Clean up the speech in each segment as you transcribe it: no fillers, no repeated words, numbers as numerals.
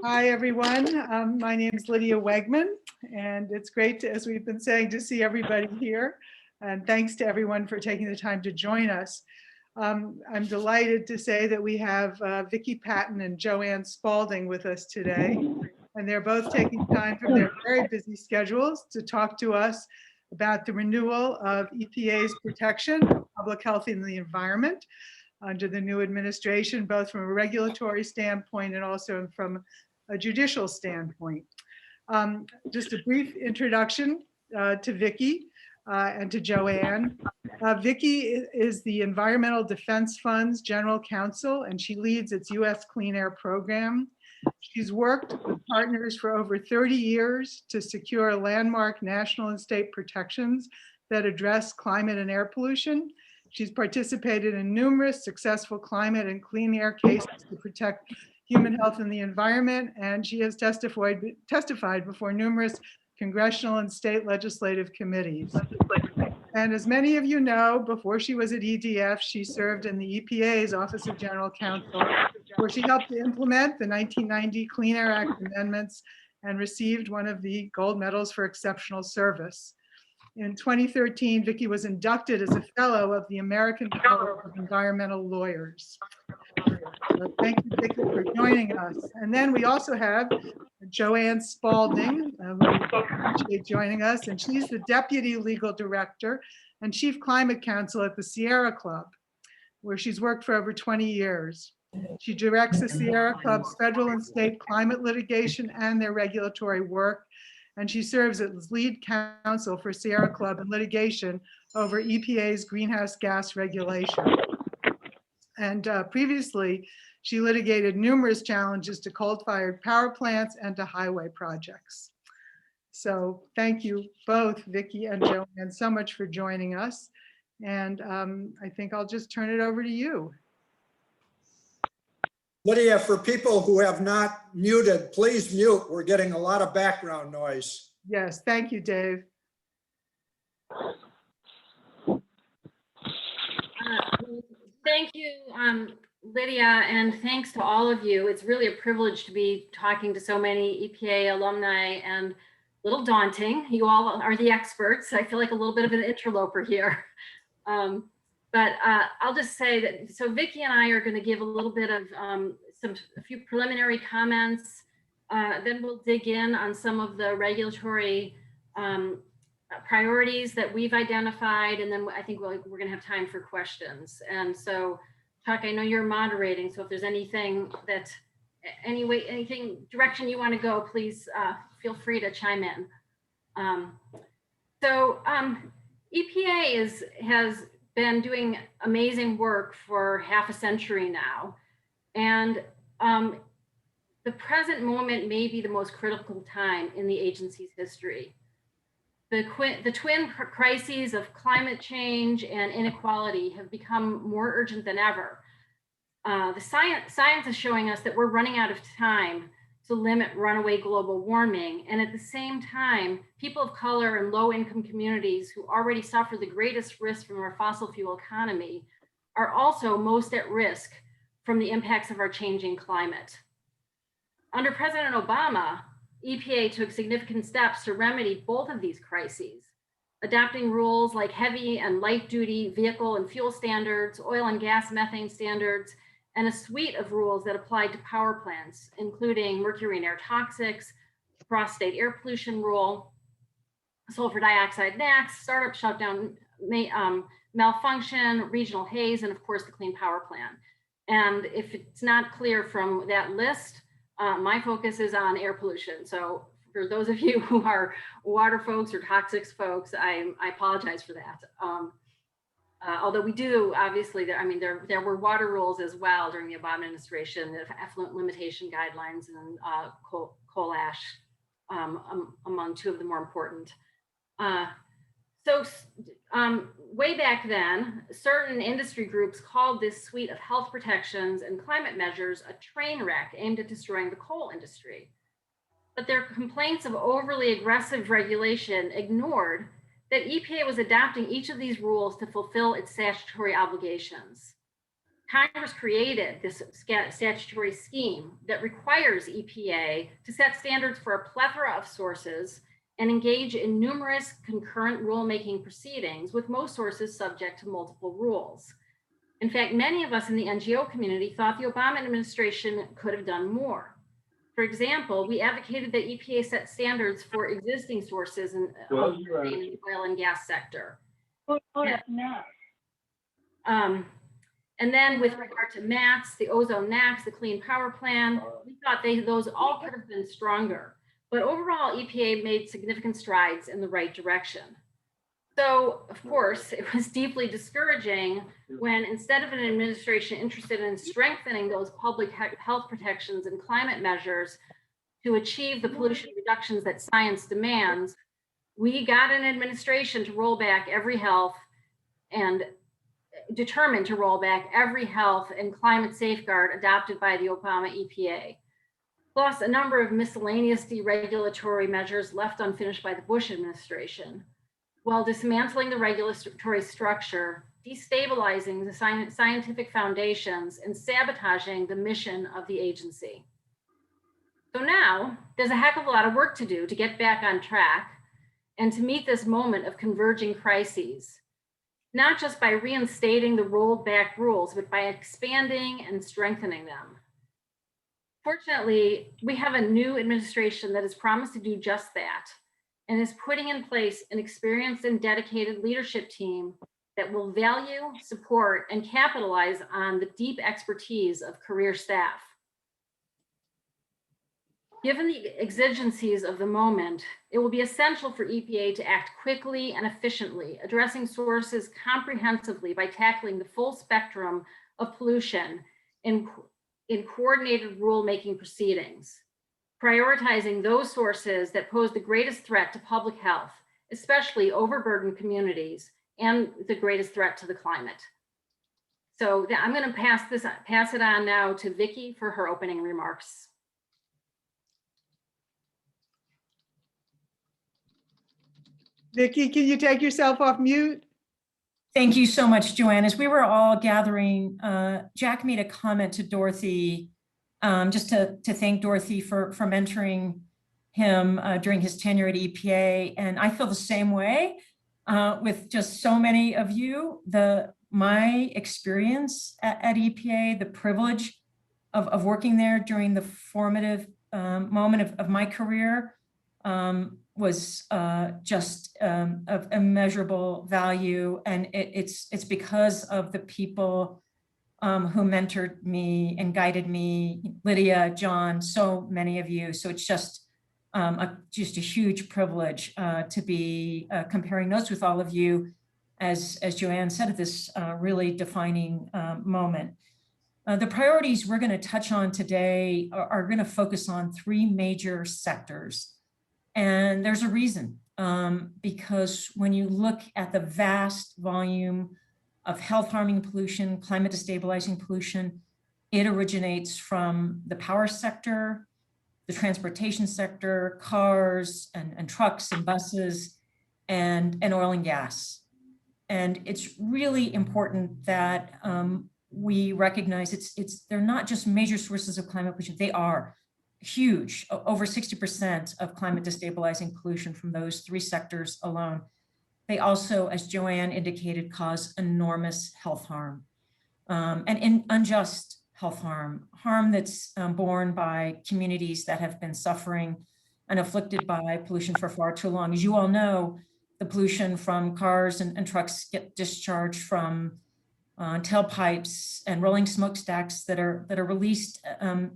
Hi, everyone. My name is Lydia Wegman, and it's great, as we've been saying, to see everybody here. And thanks to everyone for taking the time to join us. I'm delighted to say that we have Vickie Patton and Joanne Spalding with us today. And they're both taking time from their very busy schedules to talk to us about the renewal of EPA's protection of public health and the environment under the new administration, both from a regulatory standpoint and also from a judicial standpoint. Just a brief introduction to Vickie and to Joanne. Vickie is the Environmental Defense Fund's General Counsel, and she leads its U.S. Clean Air Program. She's worked with partners for over 30 years to secure landmark national and state protections that address climate and air pollution. She's participated in numerous successful climate and clean air cases to protect human health and the environment, and she has testified before numerous congressional and state legislative committees. And as many of you know, before she was at EDF, she served in the EPA's Office of General Counsel, where she helped to implement the 1990 Clean Air Act amendments and received one of the gold medals for exceptional service. In 2013, Vickie was inducted as a fellow of the American College of Environmental Lawyers. So thank you, Vickie, for joining us. And then we also have Joanne Spalding, who we appreciate joining us, and she's the Deputy Legal Director and Chief Climate Counsel at the Sierra Club, where she's worked for over 20 years. She directs the Sierra Club's federal and state climate litigation and their regulatory work, and she serves as lead counsel for Sierra Club in litigation over EPA's greenhouse gas regulation. And previously, she litigated numerous challenges to coal-fired power plants and to highway projects. So thank you both, Vickie and Joanne, so much for joining us. And I think I'll just turn it over to you. Lydia, for people who have not muted, please mute. We're getting a lot of background noise. Yes, thank you, Dave. Thank you, Lydia, and thanks to all of you. It's really a privilege to be talking to so many EPA alumni, and a little daunting. You all are the experts. I feel like a little bit of an interloper here. But I'll just say that, so Vickie and I are going to give a little bit of a few preliminary comments. Then we'll dig in on some of the regulatory priorities that we've identified, and then I think we're going to have time for questions. And so, Chuck, I know you're moderating, so if there's anything that, anything direction you want to go, please feel free to chime in. EPA has been doing amazing work for half a century now, and the present moment may be the most critical time in the agency's history. The twin crises of climate change and inequality have become more urgent than ever. The science is showing us that we're running out of time to limit runaway global warming. And at the same time, people of color and low-income communities who already suffer the greatest risk from our fossil fuel economy are also most at risk from the impacts of our changing climate. Under President Obama, EPA took significant steps to remedy both of these crises, adopting rules like heavy and light duty vehicle and fuel standards, oil and gas methane standards, and a suite of rules that applied to power plants, including mercury and air toxics, cross-state air pollution rule, sulfur dioxide NAAQS, startup shutdown malfunction, regional haze, and of course the Clean Power Plan. And if it's not clear from that list, my focus is on air pollution. So for those of you who are water folks or toxics folks, I apologize for that. Although we do, obviously, there were water rules as well during the Obama administration, the effluent limitation guidelines and coal ash among two of the more important. Way back then, certain industry groups called this suite of health protections and climate measures a train wreck aimed at destroying the coal industry. But their complaints of overly aggressive regulation ignored that EPA was adopting each of these rules to fulfill its statutory obligations. Congress created this statutory scheme that requires EPA to set standards for a plethora of sources and engage in numerous concurrent rulemaking proceedings, with most sources subject to multiple rules. In fact, many of us in the NGO community thought the Obama administration could have done more. For example, we advocated that EPA set standards for existing sources in the oil and gas sector. And then with regard to MATS, the ozone NACs, the Clean Power Plan, we thought those all could have been stronger. But overall, EPA made significant strides in the right direction. So, of course, it was deeply discouraging when, instead of an administration interested in strengthening those public health protections and climate measures to achieve the pollution reductions that science demands, we got an administration to roll back every health and determined to roll back every health and climate safeguard adopted by the Obama EPA, plus a number of miscellaneous deregulatory measures left unfinished by the Bush administration, while dismantling the regulatory structure, destabilizing the scientific foundations, and sabotaging the mission of the agency. So now there's a heck of a lot of work to do to get back on track and to meet this moment of converging crises, not just by reinstating the rolled back rules, but by expanding and strengthening them. Fortunately, we have a new administration that has promised to do just that and is putting in place an experienced and dedicated leadership team that will value, support, and capitalize on the deep expertise of career staff. Given the exigencies of the moment, it will be essential for EPA to act quickly and efficiently, addressing sources comprehensively by tackling the full spectrum of pollution in coordinated rulemaking proceedings, prioritizing those sources that pose the greatest threat to public health, especially overburdened communities, and the greatest threat to the climate. So I'm going to pass it on now to Vickie for her opening remarks. Vickie, can you take yourself off mute? Thank you so much, Joanne. As we were all gathering, Jack made a comment to Dorothy, just to thank Dorothy for mentoring him during his tenure at EPA. And I feel the same way with just so many of you. My experience at EPA, the privilege of working there during the formative moment of my career, was just of immeasurable value. And it's because of the people who mentored me and guided me, Lydia, John, so many of you. So it's just a huge privilege to be comparing notes with all of you, as Joanne said, at this really defining moment. The priorities we're going to touch on today are going to focus on three major sectors. And there's a reason, because when you look at the vast volume of health harming pollution, climate destabilizing pollution, it originates from the power sector, the transportation sector, cars and trucks and buses, and oil and gas. And it's really important that we recognize they're not just major sources of climate pollution, they are huge, over 60% of climate destabilizing pollution from those three sectors alone. They also, as Joanne indicated, cause enormous health harm and unjust health harm that's borne by communities that have been suffering and afflicted by pollution for far too long. As you all know, the pollution from cars and trucks get discharged from tailpipes and rolling smokestacks that are released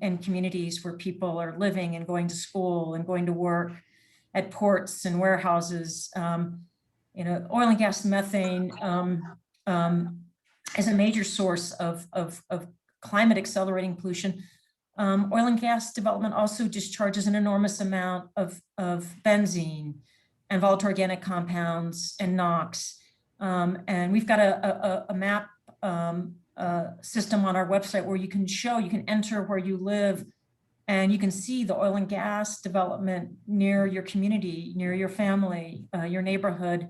in communities where people are living and going to school and going to work, at ports and warehouses. Oil and gas methane is a major source of climate accelerating pollution. Oil and gas development also discharges an enormous amount of benzene and volatile organic compounds and NOx. And we've got a map system on our website where you can enter where you live, and you can see the oil and gas development near your community, near your family, your neighborhood.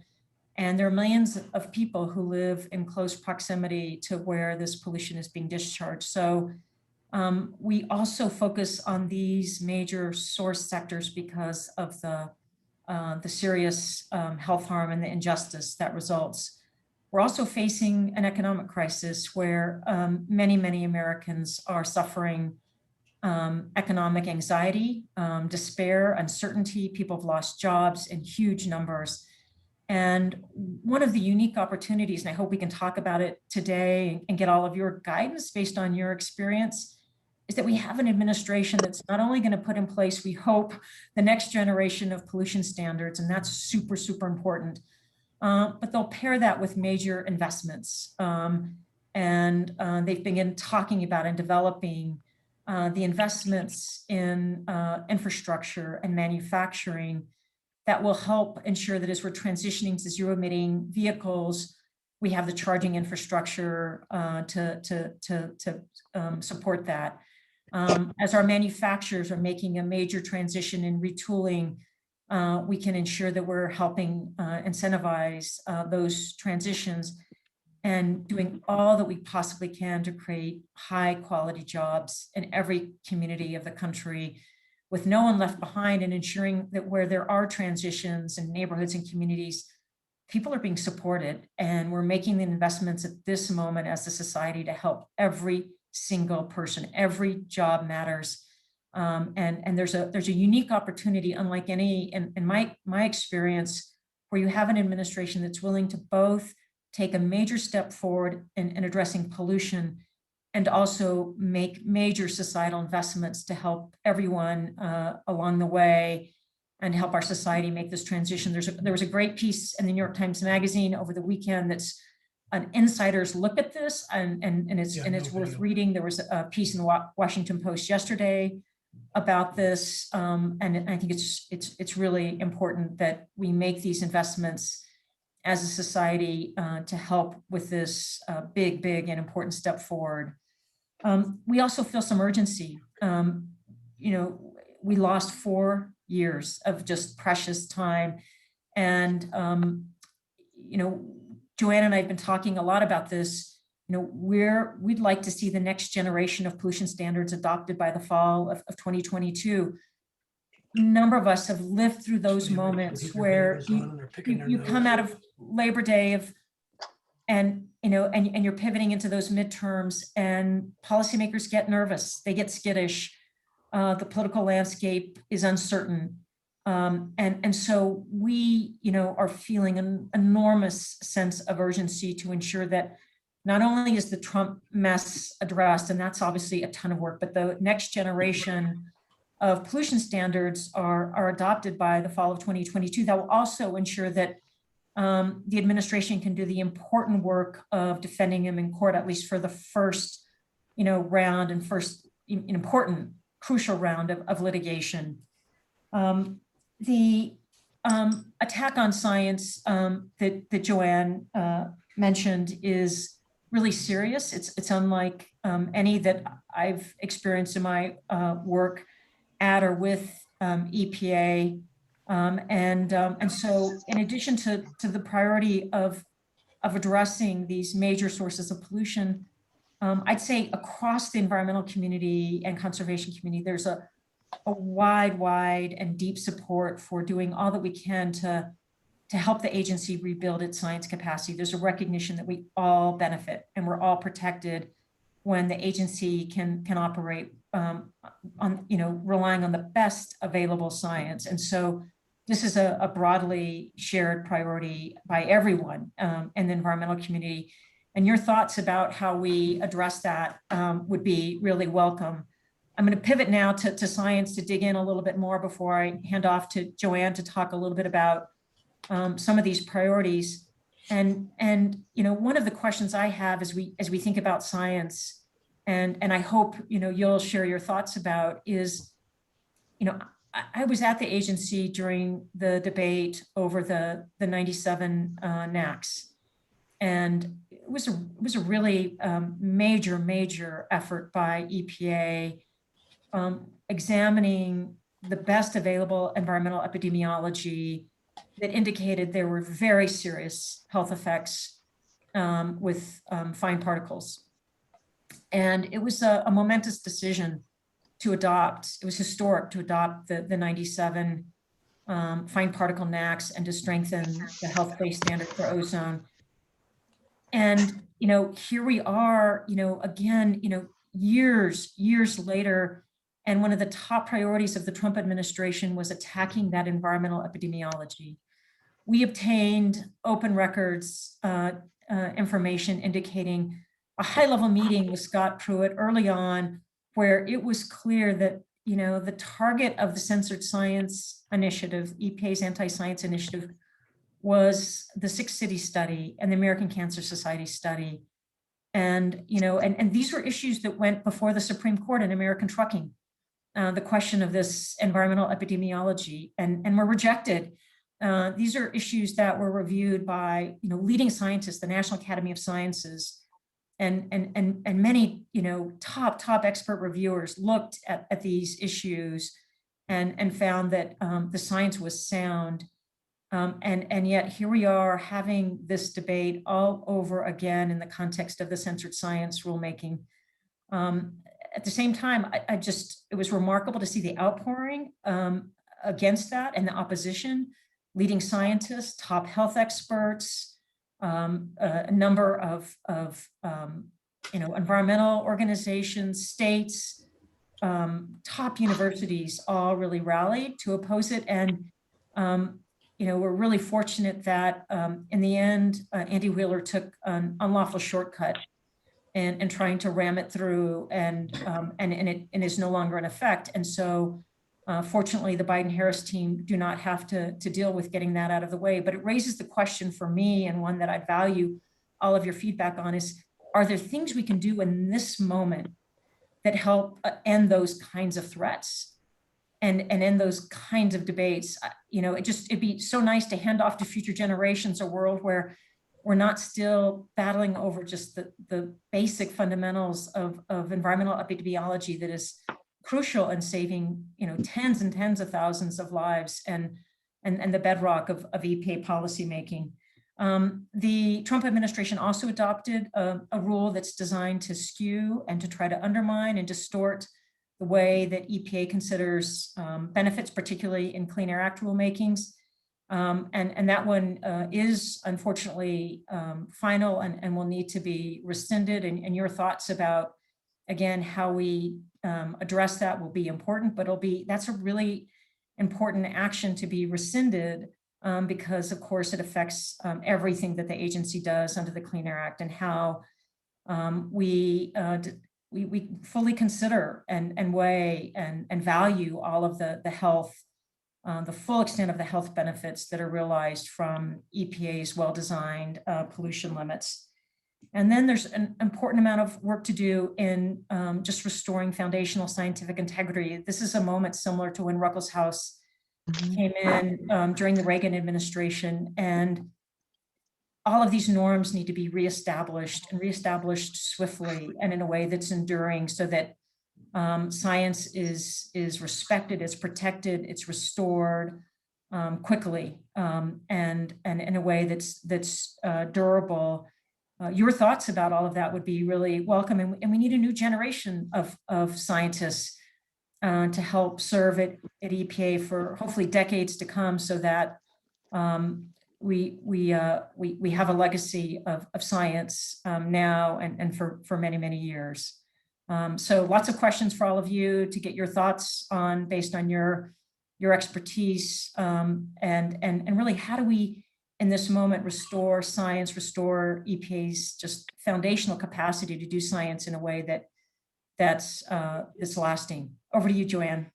And there are millions of people who live in close proximity to where this pollution is being discharged. So we also focus on these major source sectors because of the serious health harm and the injustice that results. We're also facing an economic crisis where many, many Americans are suffering economic anxiety, despair, uncertainty. People have lost jobs in huge numbers. And one of the unique opportunities, and I hope we can talk about it today and get all of your guidance based on your experience, is that we have an administration that's not only going to put in place, we hope, the next generation of pollution standards, and that's super, super important, but they'll pair that with major investments. They've begun talking about and developing the investments in infrastructure and manufacturing that will help ensure that as we're transitioning to zero emitting vehicles, we have the charging infrastructure to support that. As our manufacturers are making a major transition in retooling, we can ensure that we're helping incentivize those transitions and doing all that we possibly can to create high quality jobs in every community of the country, with no one left behind, and ensuring that where there are transitions in neighborhoods and communities, people are being supported. And we're making the investments at this moment as a society to help every single person. Every job matters. And there's a unique opportunity, unlike any, in my experience, where you have an administration that's willing to both take a major step forward in addressing pollution and also make major societal investments to help everyone along the way and help our society make this transition. There was a great piece in the New York Times Magazine over the weekend that's an insider's look at this, and it's worth reading. There was a piece in the Washington Post yesterday about this, and I think it's really important that we make these investments as a society to help with this big and important step forward. We also feel some urgency. We lost 4 years of just precious time. And, Joanne and I have been talking a lot about this. We'd like to see the next generation of pollution standards adopted by the fall of 2022. A number of us have lived through those moments where you come out of Labor Day and you're pivoting into those midterms, and policymakers get nervous, they get skittish. The political landscape is uncertain. And so we, are feeling an enormous sense of urgency to ensure that not only is the Trump mess addressed, and that's obviously a ton of work, but the next generation of pollution standards are adopted by the fall of 2022. That will also ensure that the administration can do the important work of defending him in court, at least for the first, round and first important, crucial round of litigation. The attack on science that Joanne mentioned is really serious. It's unlike any that I've experienced in my work at or with EPA. And so in addition to the priority of addressing these major sources of pollution, I'd say across the environmental community and conservation community, there's a wide and deep support for doing all that we can to help the agency rebuild its science capacity. There's a recognition that we all benefit and we're all protected when the agency can operate relying on the best available science. And so this is a broadly shared priority by everyone in the environmental community. And your thoughts about how we address that would be really welcome. I'm going to pivot now to science to dig in a little bit more before I hand off to Joanne to talk a little bit about some of these priorities. And one of the questions I have as we think about science, and I hope you'll share your thoughts about, is I was at the agency during the debate over the 97 NACs, and it was a really major effort by EPA examining the best available environmental epidemiology that indicated there were very serious health effects with fine particles. And it was a momentous decision to adopt. It was historic to adopt the 97 fine particle NAAQS and to strengthen the health-based standard for ozone. And, here we are, again, years later, and one of the top priorities of the Trump administration was attacking that environmental epidemiology. We obtained open records information indicating a high-level meeting with Scott Pruitt early on, where it was clear that, the target of the Censored Science Initiative, EPA's anti-science initiative, was the 6-city study and the American Cancer Society study. And, and these were issues that went before the Supreme Court in American trucking, the question of this environmental epidemiology, and were rejected. These are issues that were reviewed by, leading scientists, the National Academy of Sciences, and many, top expert reviewers looked at these issues and found that the science was sound. And yet here we are having this debate all over again in the context of the censored science rulemaking. At the same time, it was remarkable to see the outpouring against that and the opposition, leading scientists, top health experts, a number of environmental organizations, states, top universities all really rallied to oppose it. And we're really fortunate that in the end, Andy Wheeler took an unlawful shortcut and trying to ram it through, and it is no longer in effect. And so fortunately, the Biden-Harris team do not have to deal with getting that out of the way. But it raises the question for me, and one that I'd value all of your feedback on, is, are there things we can do in this moment that help end those kinds of threats and end those kinds of debates? It'd be so nice to hand off to future generations a world where we're not still battling over just the basic fundamentals of environmental epidemiology that is crucial in saving, tens and tens of thousands of lives and the bedrock of EPA policymaking. The Trump administration also adopted a rule that's designed to skew and to try to undermine and distort the way that EPA considers benefits, particularly in Clean Air Act rulemakings. And that one is unfortunately final and will need to be rescinded. And your thoughts about, again, how we address that will be important, but that's a really important action to be rescinded because, of course, it affects everything that the agency does under the Clean Air Act, and how we fully consider and weigh and value all of the health, the full extent of the health benefits that are realized from EPA's well-designed pollution limits. And then there's an important amount of work to do in just restoring foundational scientific integrity. This is a moment similar to when Ruckelshaus came in during the Reagan administration, and all of these norms need to be reestablished swiftly and in a way that's enduring, so that science is respected, it's protected, it's restored quickly, and in a way that's durable. Your thoughts about all of that would be really welcome, and we need a new generation of scientists to help serve at EPA for hopefully decades to come, so that we have a legacy of science now and for many years. So lots of questions for all of you to get your thoughts on, based on your expertise, and really, how do we in this moment restore science, restore EPA's just foundational capacity to do science in a way that's lasting. Over to you, Joanne.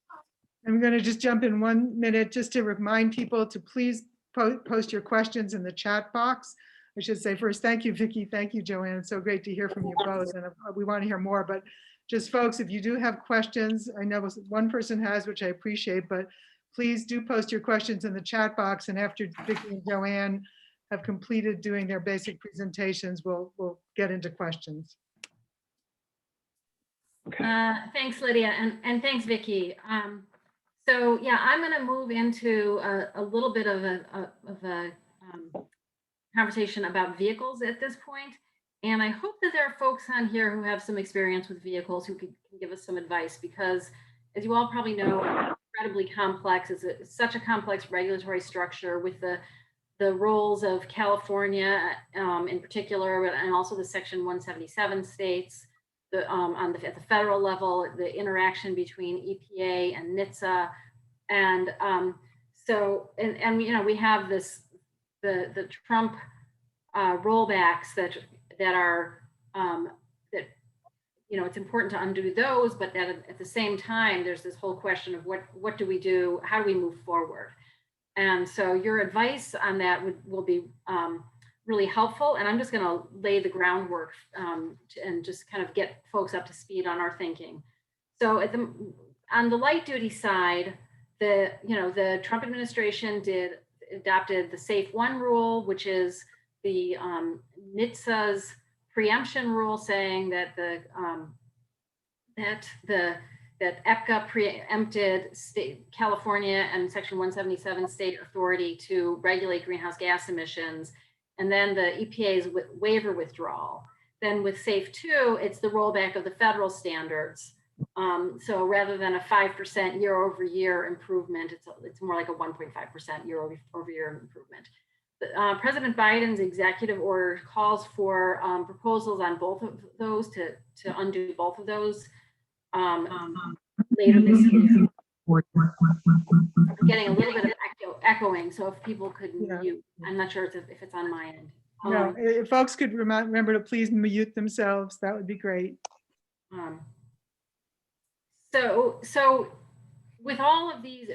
I'm going to just jump in 1 minute just to remind people to please post your questions in the chat box. I should say first, thank you, Vickie. Thank you, Joanne. It's so great to hear from you both. And we want to hear more, but just folks, if you do have questions, I know one person has, which I appreciate, but please do post your questions in the chat box. And after Vickie and Joanne have completed doing their basic presentations, we'll get into questions. Thanks, Lydia, and thanks, Vickie. So yeah, I'm going to move into a little bit of a conversation about vehicles at this point. And I hope that there are folks on here who have some experience with vehicles who can give us some advice, because as you all probably know, it's incredibly complex. It's such a complex regulatory structure with the roles of California in particular, and also the Section 177 states, at the federal level, the interaction between EPA and NHTSA. And you know, we have the Trump rollbacks that are that, you know, it's important to undo those, but that at the same time, there's this whole question of what do we do? How do we move forward? And so your advice on that will be really helpful. And I'm just going to lay the groundwork and just kind of get folks up to speed on our thinking. So on the light duty side, the Trump administration adopted the Safe One rule, which is the NHTSA's preemption rule, saying that that EPA preempted California and Section 177 state authority to regulate greenhouse gas emissions, and then the EPA's waiver withdrawal. Then with Safe 2, it's the rollback of the federal standards. So rather than a 5% year-over-year improvement, it's more like a 1.5% year-over-year improvement. President Biden's executive order calls for proposals on both of those to undo both of those later this year. I'm getting a little bit of echoing, so if people could mute, I'm not sure if it's on my end. No, if folks could remember to please mute themselves, that would be great. So with all of these,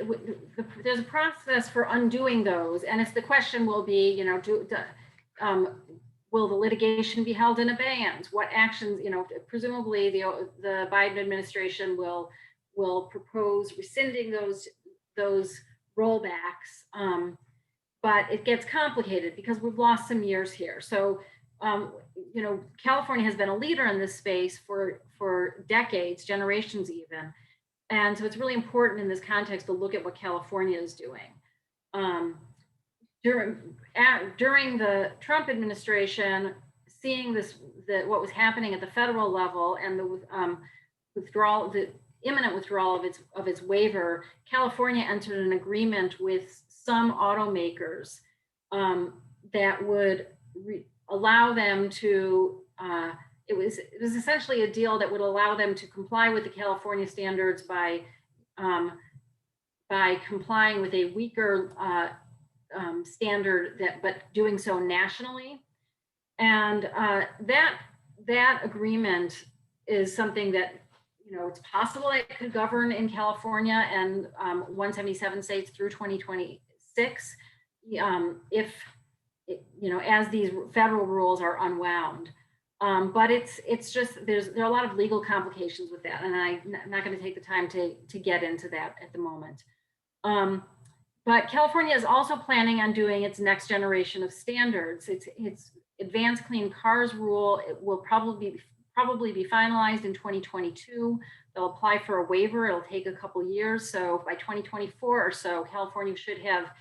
there's a process for undoing those, and the question will be, you know, will the litigation be held in abeyance? What actions, you know, presumably the Biden administration will propose rescinding those rollbacks, but it gets complicated because we've lost some years here. So, you know, California has been a leader in this space for decades, generations even. And so it's really important in this context to look at what California is doing. During the Trump administration, seeing what was happening at the federal level and the imminent withdrawal of its waiver, California entered an agreement with some automakers that would allow them to. It was essentially a deal that would allow them to comply with the California standards by complying with a weaker standard, but doing so nationally. And that agreement is something that, you know, it's possible it could govern in California and 177 states through 2026, if you know, as these federal rules are unwound. But it's just there are a lot of legal complications with that, and I'm not going to take the time to get into that at the moment. But California is also planning on doing its next generation of standards. Its Advanced Clean Cars rule, it will probably be finalized in 2022. They'll apply for a waiver. It'll take a couple years. So by 2024 or so, California should have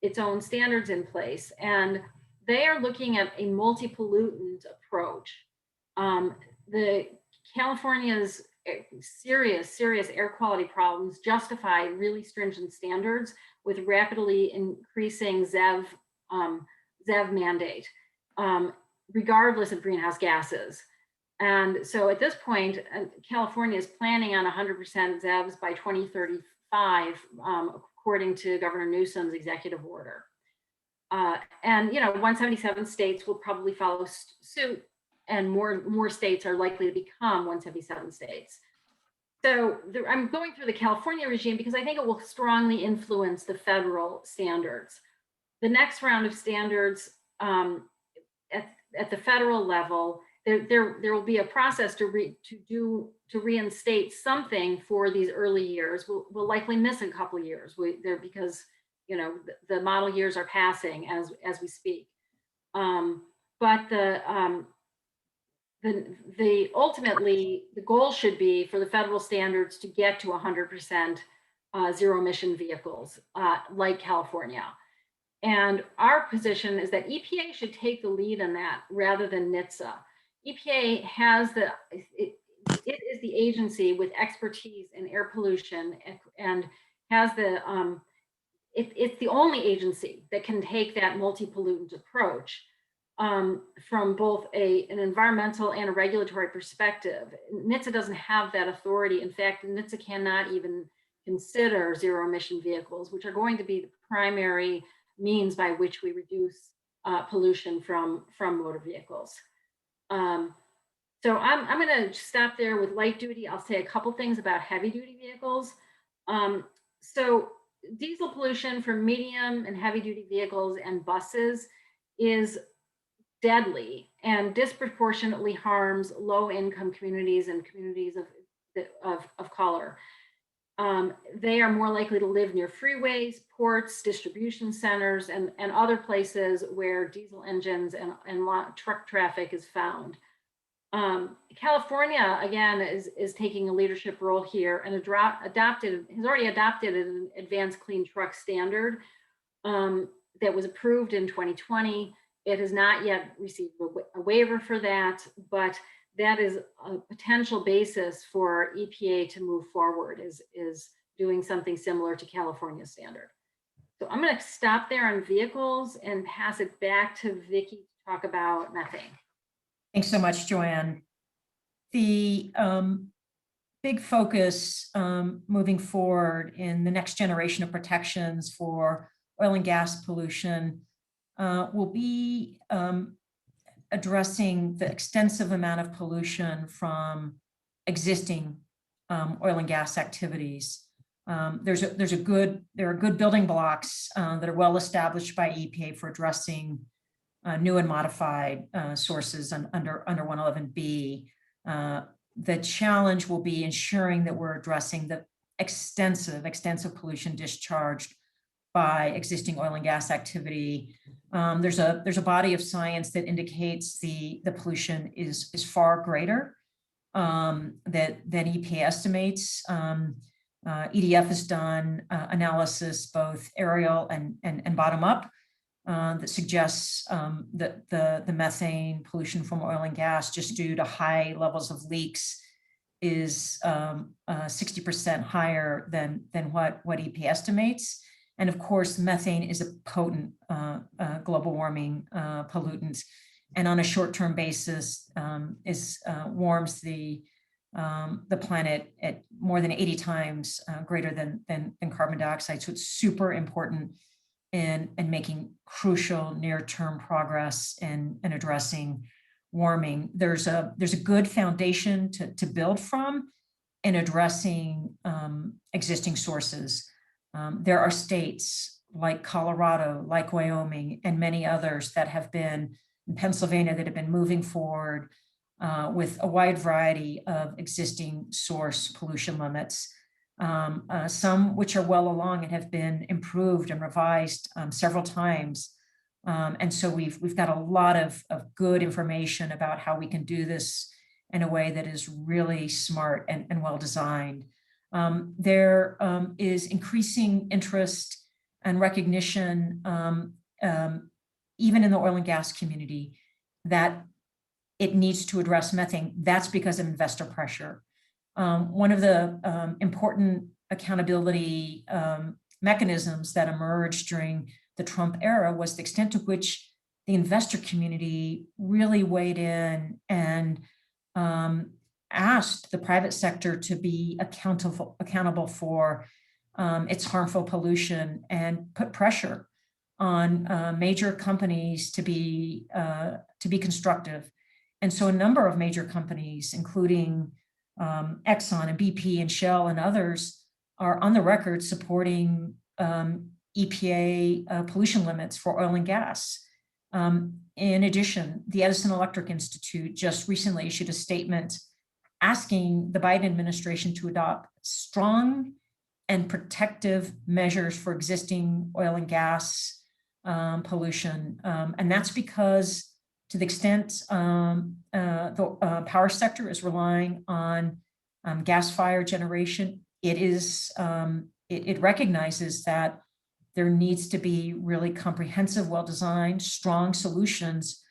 its own standards in place. And they are looking at a multi-pollutant approach. The California's serious air quality problems justify really stringent standards with rapidly increasing ZEV mandate, regardless of greenhouse gases. And so at this point, California is planning on 100% ZEVs by 2035, according to Governor Newsom's executive order. And, you know, 177 states will probably follow suit, and more states are likely to become 177 states. So I'm going through the California regime because I think it will strongly influence the federal standards. The next round of standards at the federal level, there will be a process to reinstate something for these early years. We'll likely miss a couple of years because, you know, the model years are passing as we speak. But ultimately the goal should be for the federal standards to get to 100% zero emission vehicles like California. And our position is that EPA should take the lead in that rather than NHTSA. EPA has it is the agency with expertise in air pollution and has it's the only agency that can take that multi-pollutant approach from both an environmental and a regulatory perspective. NHTSA doesn't have that authority. In fact, NHTSA cannot even consider zero emission vehicles, which are going to be the primary means by which we reduce pollution from motor vehicles. So I'm going to stop there with light duty. I'll say a couple things about heavy duty vehicles. So diesel pollution from medium and heavy duty vehicles and buses is deadly and disproportionately harms low income communities and communities of color. They are more likely to live near freeways, ports, distribution centers, and other places where diesel engines and truck traffic is found. California, again, is taking a leadership role here and has already adopted an advanced clean truck standard that was approved in 2020. It has not yet received a waiver for that, but that is a potential basis for EPA to move forward, is doing something similar to California's standard. So I'm going to stop there on vehicles and pass it back to Vickie to talk about methane. Thanks so much, Joanne. The big focus moving forward in the next generation of protections for oil and gas pollution will be addressing the extensive amount of pollution from existing oil and gas activities. There are good building blocks that are well established by EPA for addressing new and modified sources under 111B. The challenge will be ensuring that we're addressing the extensive pollution discharged by existing oil and gas activity. There's a body of science that indicates the pollution is far greater than EPA estimates. EDF has done analysis, both aerial and bottom up, that suggests that the methane pollution from oil and gas, just due to high levels of leaks, is 60% higher than what EPA estimates. And of course, methane is a potent global warming pollutant, and on a short-term basis warms the planet at more than 80 times greater than carbon dioxide. So it's super important in making crucial near-term progress in addressing warming. There's a good foundation to build from in addressing existing sources. There are states like Colorado, like Wyoming, and many others that have been, in Pennsylvania, that have been moving forward with a wide variety of existing source pollution limits, some which are well along and have been improved and revised several times. And so we've got a lot of good information about how we can do this in a way that is really smart and well designed. There is increasing interest and recognition, even in the oil and gas community, that it needs to address methane. That's because of investor pressure. One of the important accountability mechanisms that emerged during the Trump era was the extent to which the investor community really weighed in and asked the private sector to be accountable for its harmful pollution, and put pressure on major companies to be constructive. And so a number of major companies, including Exxon and BP and Shell and others, are on the record supporting EPA pollution limits for oil and gas. In addition, the Edison Electric Institute just recently issued a statement asking the Biden administration to adopt strong and protective measures for existing oil and gas pollution. And that's because, to the extent the power sector is relying on gas-fired generation, it is it recognizes that there needs to be really comprehensive, well-designed, strong solutions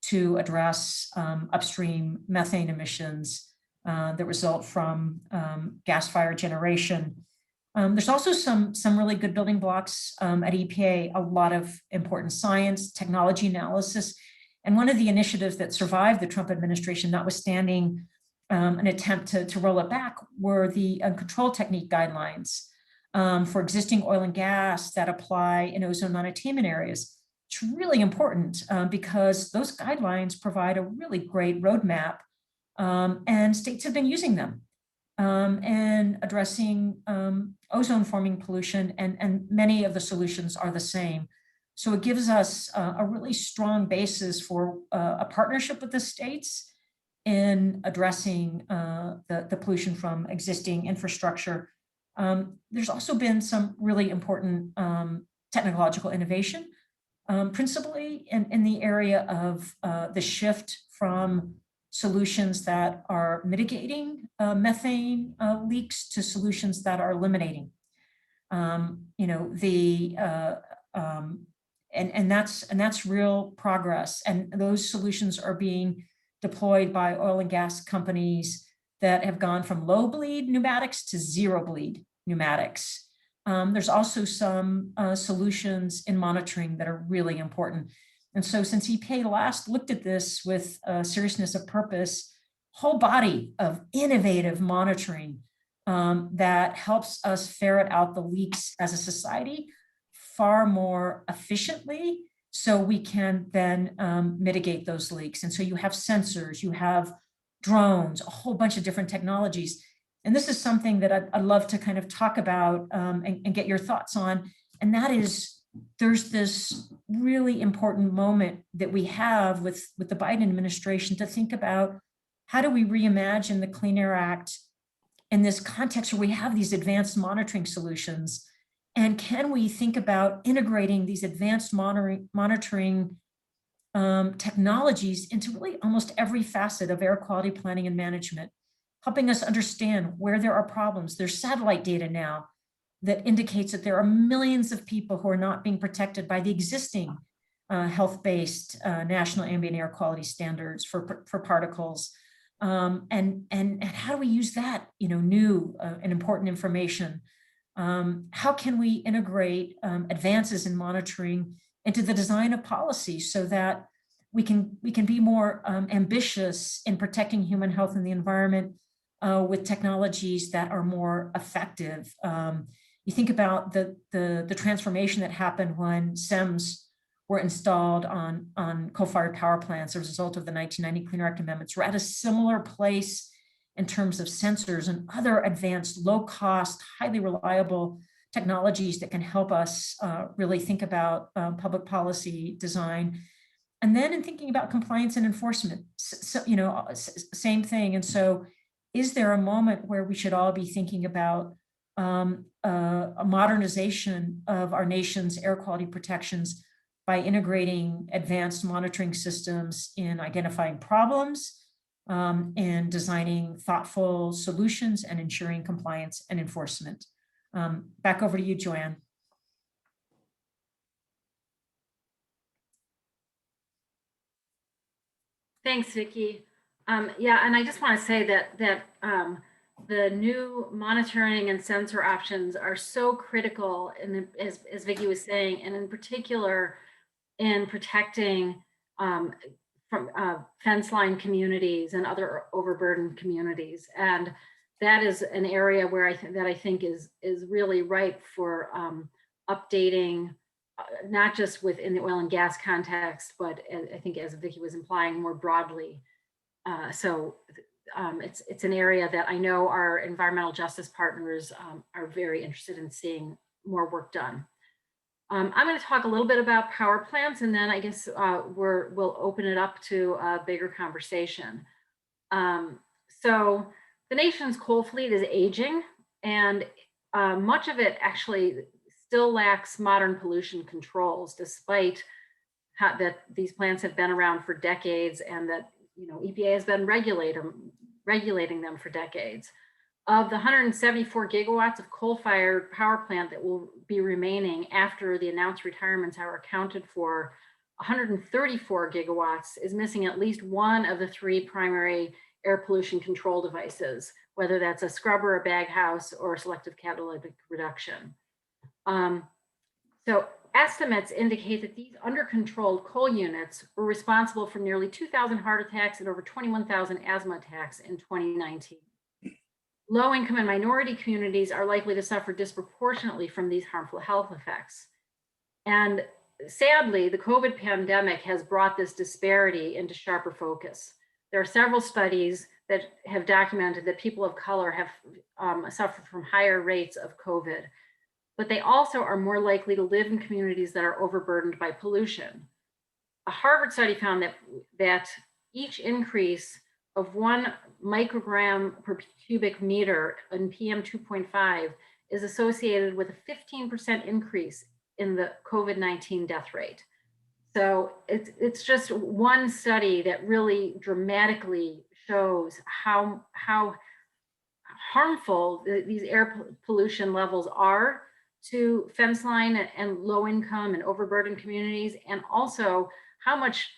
to address upstream methane emissions that result from gas-fired generation. There's also some really good building blocks at EPA, a lot of important science, technology analysis. And one of the initiatives that survived the Trump administration, notwithstanding an attempt to roll it back, were the control technique guidelines for existing oil and gas that apply in ozone non-attainment areas. It's really important because those guidelines provide a really great roadmap, and states have been using them and addressing ozone forming pollution, and many of the solutions are the same. So it gives us a really strong basis for a partnership with the states in addressing the pollution from existing infrastructure. There's also been some really important technological innovation, principally in the area of the shift from solutions that are mitigating methane leaks to solutions that are eliminating. That's real progress, and those solutions are being deployed by oil and gas companies that have gone from low bleed pneumatics to zero bleed pneumatics. There's also some solutions in monitoring that are really important. And so since EPA last looked at this with seriousness of purpose, whole body of innovative monitoring that helps us ferret out the leaks as a society far more efficiently, so we can then mitigate those leaks. And so you have sensors, you have drones, a whole bunch of different technologies. And this is something that I'd love to kind of talk about and get your thoughts on. And that is, there's this really important moment that we have with the Biden administration to think about, how do we reimagine the Clean Air Act in this context where we have these advanced monitoring solutions? And can we think about integrating these advanced monitoring technologies into really almost every facet of air quality planning and management, helping us understand where there are problems? There's satellite data now that indicates that there are millions of people who are not being protected by the existing health-based national ambient air quality standards for particles. And how do we use that, new and important information? How can we integrate advances in monitoring into the design of policy so that we can be more ambitious in protecting human health and the environment with technologies that are more effective? You think about the transformation that happened when SEMS were installed on coal-fired power plants as a result of the 1990 Clean Air Act amendments. We're at a similar place in terms of sensors and other advanced, low-cost, highly reliable technologies that can help us really think about public policy design. And then in thinking about compliance and enforcement, same thing. And so is there a moment where we should all be thinking about a modernization of our nation's air quality protections by integrating advanced monitoring systems in identifying problems, and designing thoughtful solutions and ensuring compliance and enforcement? Back over to you, Joanne. Thanks, Vicki. Yeah, and I just want to say that the new monitoring and sensor options are so critical, as Vicki was saying, and in particular in protecting from fence line communities and other overburdened communities. And that is an area where I think is really ripe for updating, not just within the oil and gas context, but I think, as Vicki was implying, more broadly. It's an area that I know our environmental justice partners are very interested in seeing more work done. I'm going to talk a little bit about power plants, and then I guess we'll open it up to a bigger conversation. So the nation's coal fleet is aging, and much of it actually still lacks modern pollution controls, despite that these plants have been around for decades, and that EPA has been regulating them for decades. Of the 174 gigawatts of coal-fired power plant that will be remaining after the announced retirements are accounted for, 134 gigawatts is missing at least one of the three primary air pollution control devices, whether that's a scrubber, a baghouse, or a selective catalytic reduction. So estimates indicate that these under-controlled coal units were responsible for nearly 2,000 heart attacks and over 21,000 asthma attacks in 2019. Low-income and minority communities are likely to suffer disproportionately from these harmful health effects. And sadly, the COVID pandemic has brought this disparity into sharper focus. There are several studies that have documented that people of color have suffered from higher rates of COVID, but they also are more likely to live in communities that are overburdened by pollution. A Harvard study found that each increase of 1 microgram per cubic meter in PM 2.5 is associated with a 15% increase in the COVID-19 death rate. So it's just one study that really dramatically shows how harmful these air pollution levels are to fence line and low income and overburdened communities, and also how much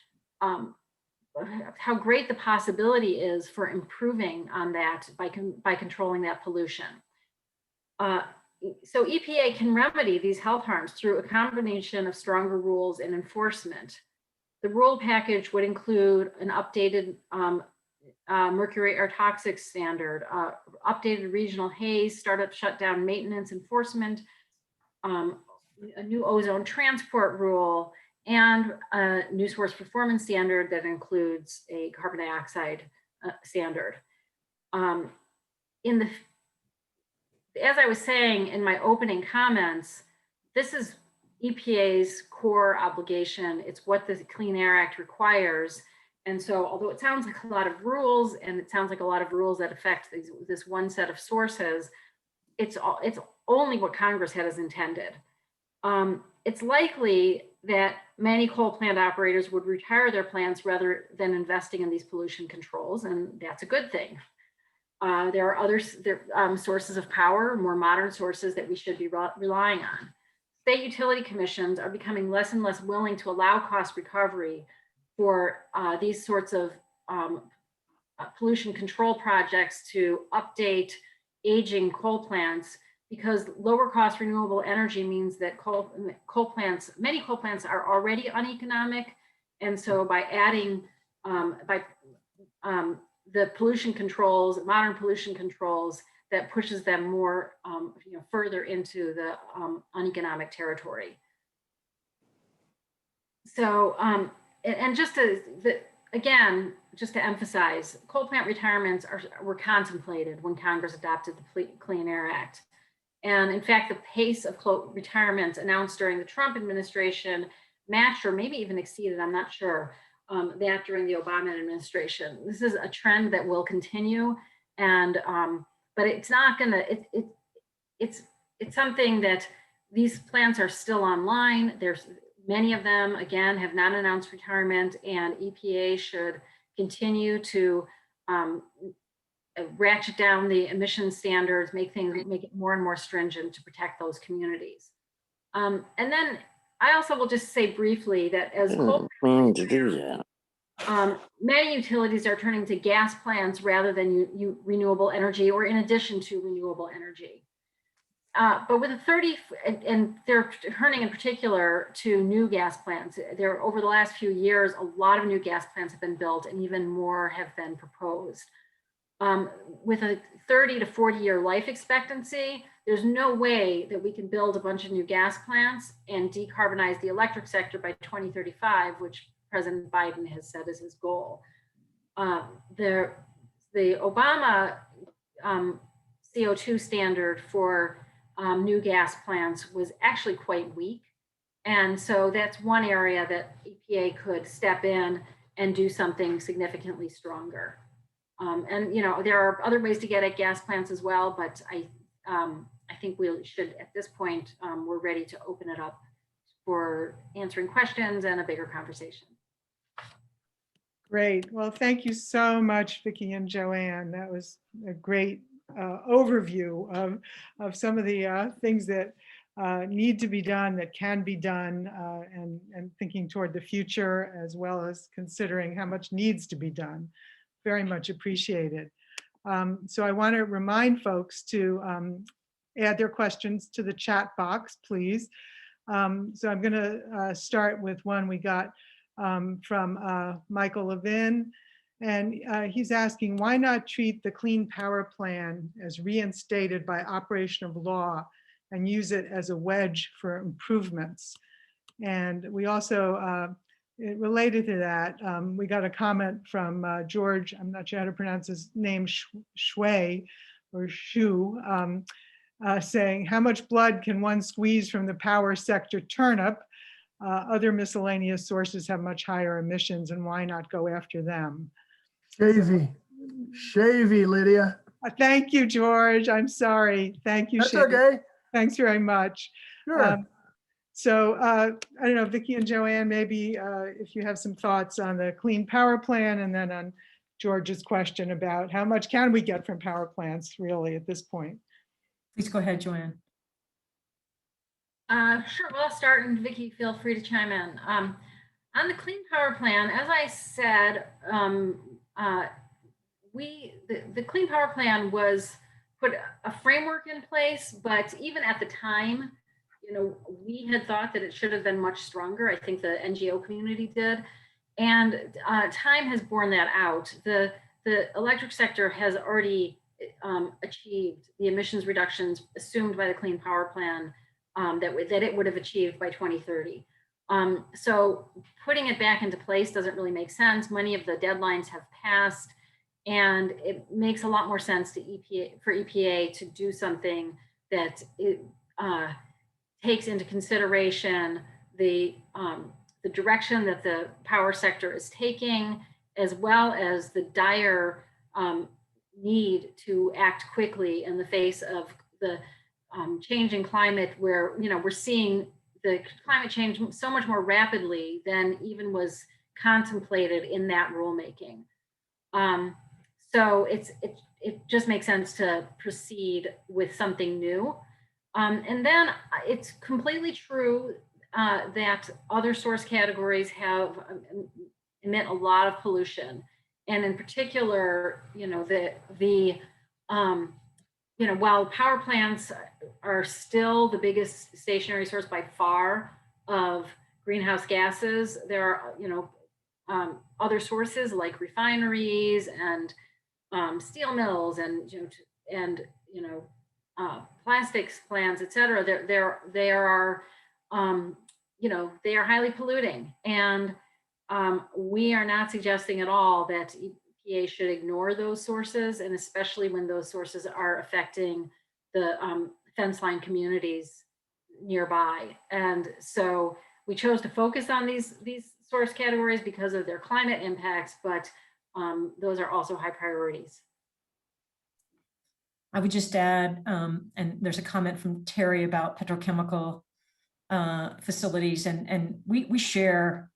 how great the possibility is for improving on that by controlling that pollution. So EPA can remedy these health harms through a combination of stronger rules and enforcement. The rule package would include an updated mercury air toxics standard, updated regional haze, startup shutdown maintenance enforcement, a new ozone transport rule, and a new source performance standard that includes a carbon dioxide standard. As I was saying in my opening comments, this is EPA's core obligation. It's what the Clean Air Act requires. And so although it sounds like a lot of rules, and it sounds like a lot of rules that affect this one set of sources, it's only what Congress has intended. It's likely that many coal plant operators would retire their plants rather than investing in these pollution controls, and that's a good thing. There are other sources of power, more modern sources that we should be relying on. State utility commissions are becoming less and less willing to allow cost recovery for these sorts of pollution control projects to update aging coal plants, because lower cost renewable energy means that many coal plants are already uneconomic. And so by adding, the pollution controls, modern pollution controls, that pushes them more further into the uneconomic territory. So, and just again, just to emphasize, coal plant retirements were contemplated when Congress adopted the Clean Air Act. And in fact, the pace of retirements announced during the Trump administration matched or maybe even exceeded, I'm not sure, that during the Obama administration. This is a trend that will continue, and but it's not gonna, it's something that these plants are still online. There's many of them, again, have not announced retirement, and EPA should continue to ratchet down the emission standards, make it more and more stringent to protect those communities. And then I also will just say briefly that as coal many utilities are turning to gas plants rather than renewable energy, or in addition to renewable energy. But with and they're turning in particular to new gas plants. Over the last few years, a lot of new gas plants have been built, and even more have been proposed. With a 30 to 40 year life expectancy, there's no way that we can build a bunch of new gas plants and decarbonize the electric sector by 2035, which President Biden has said is his goal. The Obama CO2 standard for new gas plants was actually quite weak. And so that's one area that EPA could step in and do something significantly stronger. And there are other ways to get at gas plants as well, but I think we should, at this point, we're ready to open it up for answering questions and a bigger conversation. Great. Well, thank you so much, Vickie and Joanne. That was a great overview of some of the things that need to be done, that can be done, and thinking toward the future, as well as considering how much needs to be done. Very much appreciated. So I want to remind folks to add their questions to the chat box, please. So I'm going to start with one we got from Michael Levin. And he's asking, why not treat the Clean Power Plan as reinstated by operation of law and use it as a wedge for improvements? And we also, related to that, we got a comment from George, I'm not sure how to pronounce his name, Shui, or Shu, saying, how much blood can one squeeze from the power sector turnip? Other miscellaneous sources have much higher emissions, and why not go after them? Shavy, Lydia. Thank you, George. I'm sorry. Thank you. That's Shay. okay. Thanks very much. Sure. So I don't know, Vickie and Joanne, maybe if you have some thoughts on the Clean Power Plan, and then on George's question about how much can we get from power plants really at this point. Please go ahead, Joanne. Sure, well, I'll start, and Vickie, feel free to chime in. On the Clean Power Plan, as I said, the Clean Power Plan was put a framework in place, but even at the time, you know, we had thought that it should have been much stronger. I think the NGO community did, and time has borne that out. The electric sector has already achieved the emissions reductions assumed by the Clean Power Plan that it would have achieved by 2030. So putting it back into place doesn't really make sense. Many of the deadlines have passed, and it makes a lot more sense to EPA to do something that it takes into consideration the direction that the power sector is taking, as well as the dire need to act quickly in the face of the changing climate, where, you know, we're seeing the climate change so much more rapidly than even was contemplated in that rulemaking. So it just makes sense to proceed with something new. And then it's completely true that other source categories have emit a lot of pollution, and in particular, you know, you know, while power plants are still the biggest stationary source by far of greenhouse gases, there are, you know, other sources like refineries and steel mills and, you know, plastics plants, et cetera. They are, you know, they are highly polluting, and we are not suggesting at all that EPA should ignore those sources, and especially when those sources are affecting the fence line communities nearby. And so we chose to focus on these source categories because of their climate impacts, but those are also high priorities. I would just add, and there's a comment from Terry about petrochemical facilities, and we share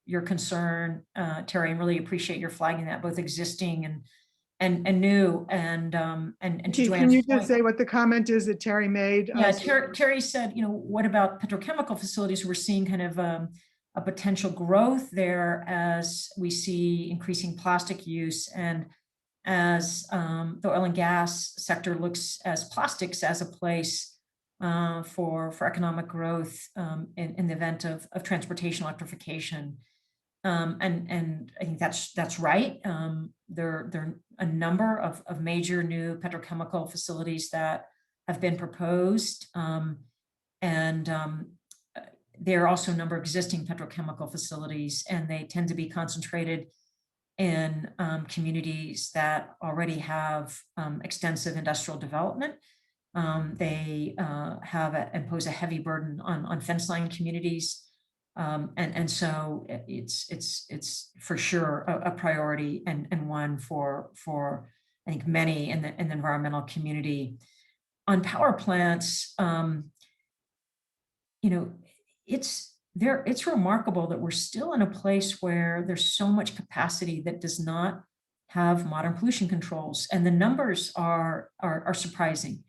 your concern, Terry, and really appreciate your flagging that, both existing and new. And Can you just say what the comment is that Terry made? Yeah, Terry said, you know, what about petrochemical facilities? We're seeing kind of a potential growth there as we see increasing plastic use, and as the oil and gas sector looks as plastics as a place for economic growth in the event of transportation electrification. And I think that's right. There are a number of major new petrochemical facilities that have been proposed, and there are also a number of existing petrochemical facilities, and they tend to be concentrated in communities that already have extensive industrial development. They impose a heavy burden on fence line communities. And so it's for sure a priority and one for I think many in the environmental community. On power plants, you know, it's remarkable that we're still in a place where there's so much capacity that does not have modern pollution controls, and the numbers are surprising.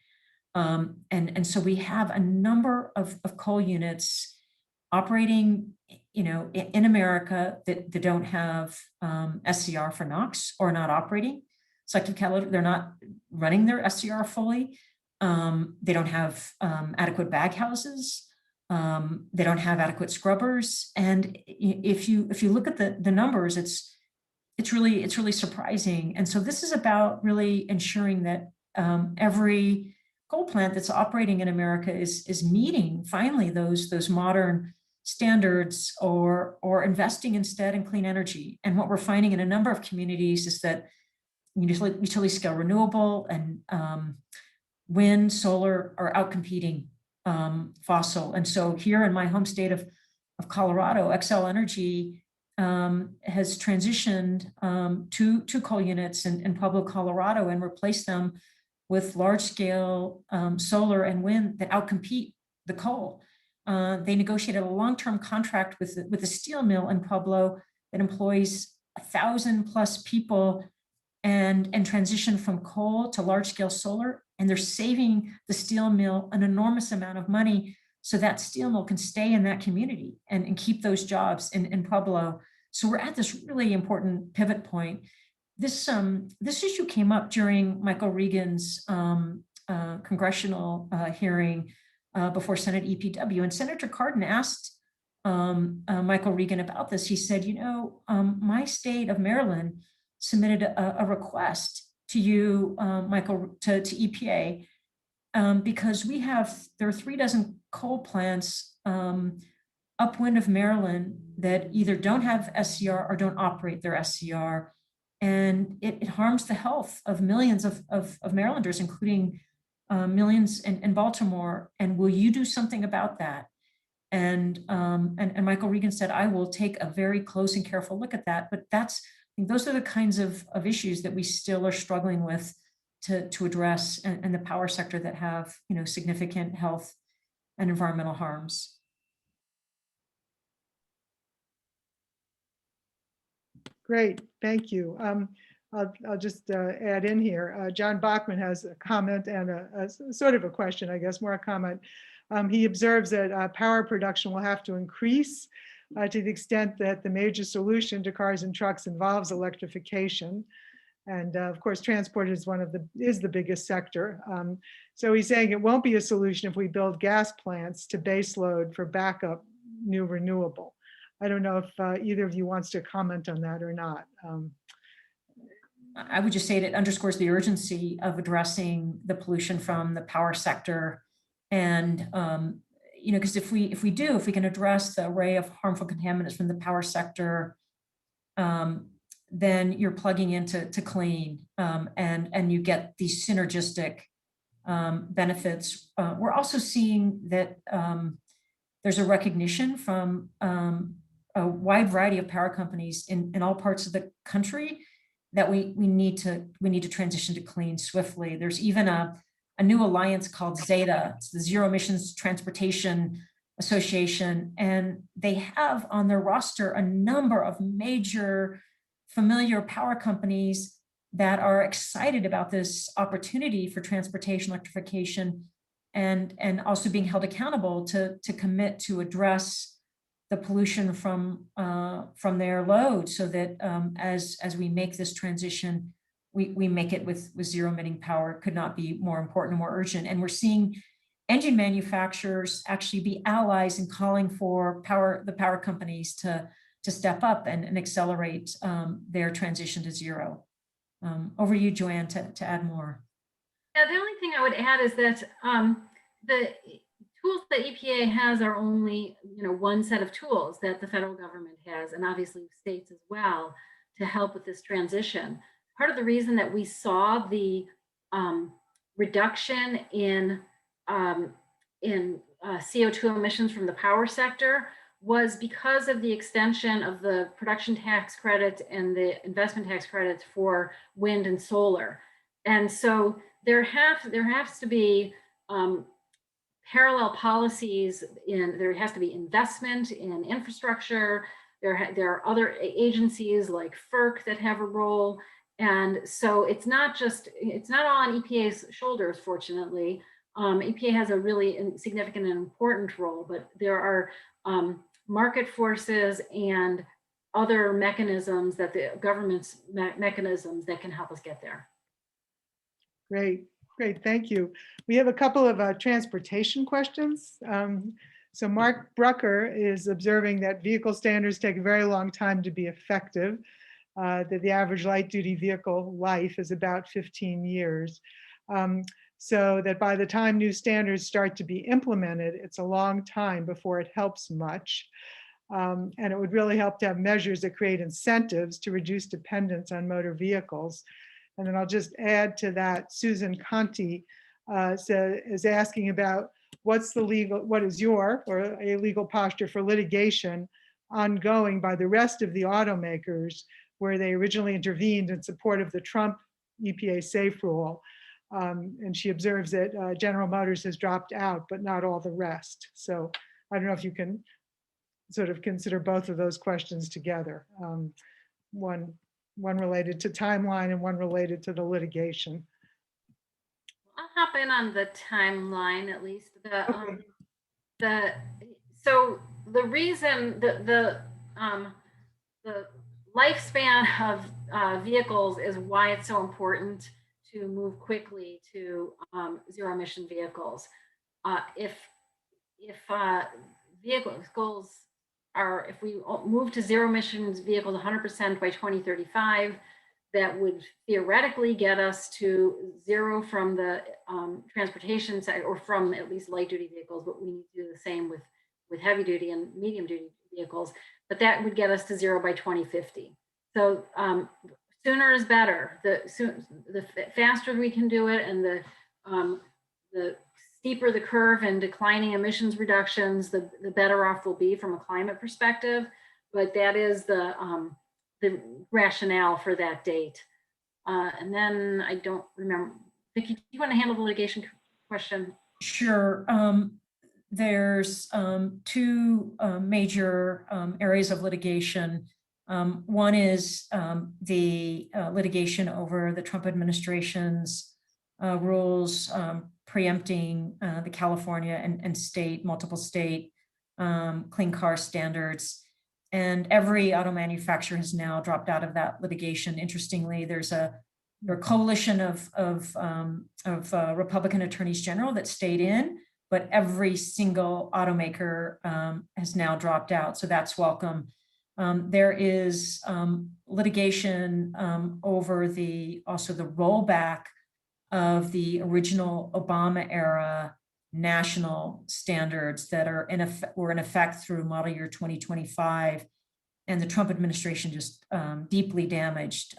And so we have a number of coal units operating, in America that don't have SCR for NOx, or not operating. Selective catalytic, they're not running their SCR fully. They don't have adequate bag houses. They don't have adequate scrubbers. And if you look at the numbers, it's really surprising. And so this is about really ensuring that every coal plant that's operating in America is meeting finally those modern standards, or investing instead in clean energy. And what we're finding in a number of communities is that utility scale renewable and wind, solar are outcompeting fossil. And so here in my home state of Colorado, Xcel Energy has transitioned to coal units in Pueblo, Colorado, and replaced them with large scale solar and wind that outcompete the coal. They negotiated a long-term contract with a steel mill in Pueblo that employs 1,000+ people, and transition from coal to large scale solar. And they're saving the steel mill an enormous amount of money, so that steel mill can stay in that community and keep those jobs in Pueblo. So we're at this really important pivot point. This issue came up during Michael Regan's congressional hearing before Senate EPW, and Senator Cardin asked Michael Regan about this. He said, my state of Maryland submitted a request to you, Michael, to EPA, because there are 36 coal plants upwind of Maryland that either don't have SCR or don't operate their SCR. And it harms the health of millions of Marylanders, including millions in Baltimore. And will you do something about that? And Michael Regan said, I will take a very close and careful look at that. But those are the kinds of issues that we still are struggling with to address, and the power sector that have significant health and environmental harms. Great, thank you. I'll just add in here. John Bachman has a comment and a sort of a question, I guess, more a comment. He observes that power production will have to increase to the extent that the major solution to cars and trucks involves electrification. And of course, transport is the biggest sector. So he's saying it won't be a solution if we build gas plants to baseload for backup new renewable. I don't know if either of you wants to comment on that or not. I would just say it underscores the urgency of addressing the pollution from the power sector. And, because if we can address the array of harmful contaminants from the power sector, then you're plugging into clean, and you get these synergistic benefits. We're also seeing that there's a recognition from a wide variety of power companies in all parts of the country that we need to transition to clean swiftly. There's even a new alliance called ZETA, it's the Zero Emissions Transportation Association, and they have on their roster a number of major familiar power companies that are excited about this opportunity for transportation electrification, and also being held accountable to commit to address the pollution from their load, so that as we make this transition, we make it with zero emitting power. Could not be more important and more urgent. And we're seeing engine manufacturers actually be allies in calling for the power companies to step up and accelerate their transition to zero. Over to you, Joanne, to add more. Yeah, the only thing I would add is that the tools that EPA has are only one set of tools that the federal government has, and obviously states as well, to help with this transition. Part of the reason that we saw the reduction in CO2 emissions from the power sector was because of the extension of the production tax credit and the investment tax credits for wind and solar. And so there has to be parallel policies. There has to be investment in infrastructure. There are other agencies like FERC that have a role, And so it's not all on EPA's shoulders, fortunately. EPA has a really significant and important role, but there are market forces and other mechanisms that the government's mechanisms that can help us get there. Great, great, thank you. We have a couple of transportation questions. So Mark Brucker is observing that vehicle standards take a very long time to be effective, that the average light duty vehicle life is about 15 years. So that by the time new standards start to be implemented, it's a long time before it helps much. And it would really help to have measures that create incentives to reduce dependence on motor vehicles. And then I'll just add to that, Susan Conti is asking about what is your or a legal posture for litigation ongoing by the rest of the automakers where they originally intervened in support of the Trump EPA safe rule. And she observes that General Motors has dropped out, but not all the rest. So I don't know if you can sort of consider both of those questions together. One related to timeline and one related to the litigation. I'll hop in on the timeline at least. Okay. So the reason the lifespan of vehicles is why it's so important to move quickly to zero emission vehicles. If we move to zero emissions vehicles 100% by 2035, that would theoretically get us to zero from the transportation side, or from at least light duty vehicles, but we need to do the same with heavy duty and medium duty vehicles, but that would get us to zero by 2050. So sooner is better. The faster we can do it, and the steeper the curve and declining emissions reductions, the better off we'll be from a climate perspective. But that is the rationale for that date. And then I don't remember. Vickie, do you want to handle the litigation question? Sure. There's two major areas of litigation. One is the litigation over the Trump administration's rules preempting the California and multiple state clean car standards. And every auto manufacturer has now dropped out of that litigation. Interestingly, there's a coalition of Republican attorneys general that stayed in, but every single automaker has now dropped out. So that's welcome. There is litigation over also the rollback of the original Obama era national standards that were in effect through model year 2025. And the Trump administration just deeply damaged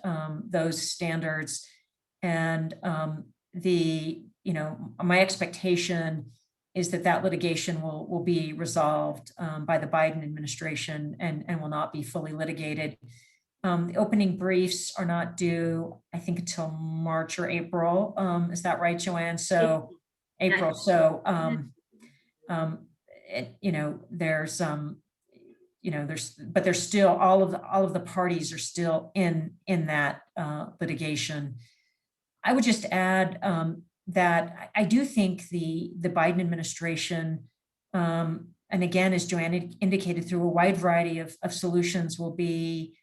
those standards. And my expectation is that litigation will be resolved by the Biden administration and will not be fully litigated. The opening briefs are not due, I think, until March or April. Is that right, Joanne? So April. So, there's still all of the parties are still in that litigation. I would just add that I do think the Biden administration, and again, as Joanne indicated, through a wide variety of solutions, will be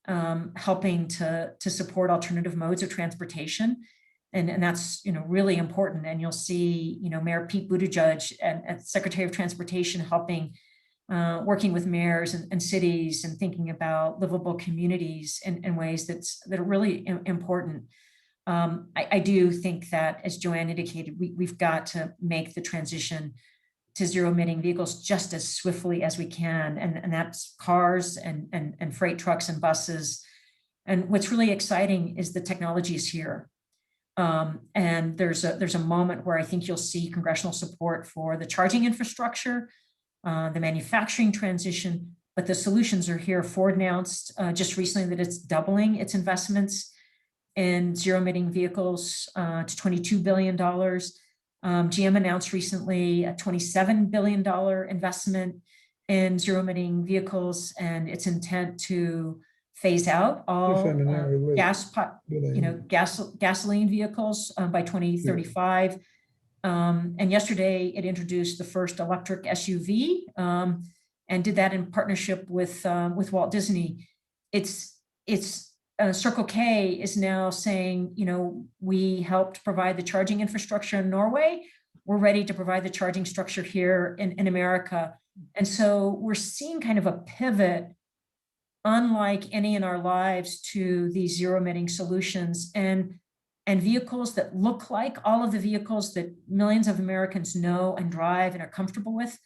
helping to support alternative modes of transportation. And that's really important. And you'll see Mayor Pete Buttigieg and Secretary of Transportation helping, working with mayors and cities and thinking about livable communities in ways that are really important. I do think that, as Joanne indicated, we've got to make the transition to zero emitting vehicles just as swiftly as we can, and that's cars and freight trucks and buses. And what's really exciting is the technology is here. And there's a moment where I think you'll see congressional support for the charging infrastructure, the manufacturing transition, but the solutions are here. Ford announced just recently that it's doubling its investments in zero emitting vehicles to $22 billion. GM announced recently a $27 billion investment in zero emitting vehicles and its intent to phase out all Good gasoline vehicles by 2035. And yesterday it introduced the first electric SUV and did that in partnership with Walt Disney. Circle K is now saying, we helped provide the charging infrastructure in Norway. We're ready to provide the charging structure here in America. And so we're seeing kind of a pivot, unlike any in our lives, to these zero emitting solutions and vehicles that look like all of the vehicles that millions of Americans know and drive and are comfortable with,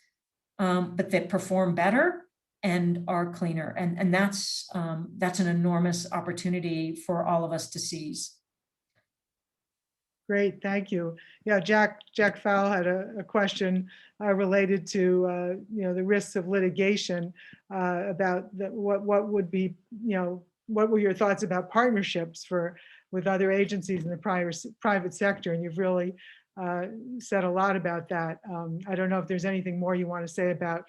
but that perform better and are cleaner. And that's an enormous opportunity for all of us to seize. Great, thank you. Yeah, Jack Fowle had a question related to the risks of litigation about what would be, what were your thoughts about partnerships with other agencies in the private sector? And you've really said a lot about that. I don't know if there's anything more you want to say about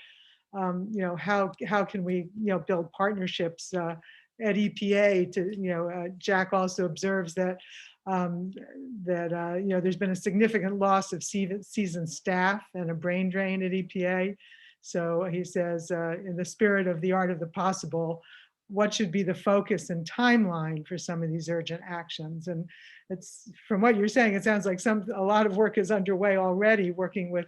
how can we build partnerships at EPA to Jack also observes that there's been a significant loss of seasoned staff and a brain drain at EPA. So he says, in the spirit of the art of the possible, what should be the focus and timeline for some of these urgent actions? And it's, from what you're saying, it sounds like a lot of work is underway already, working with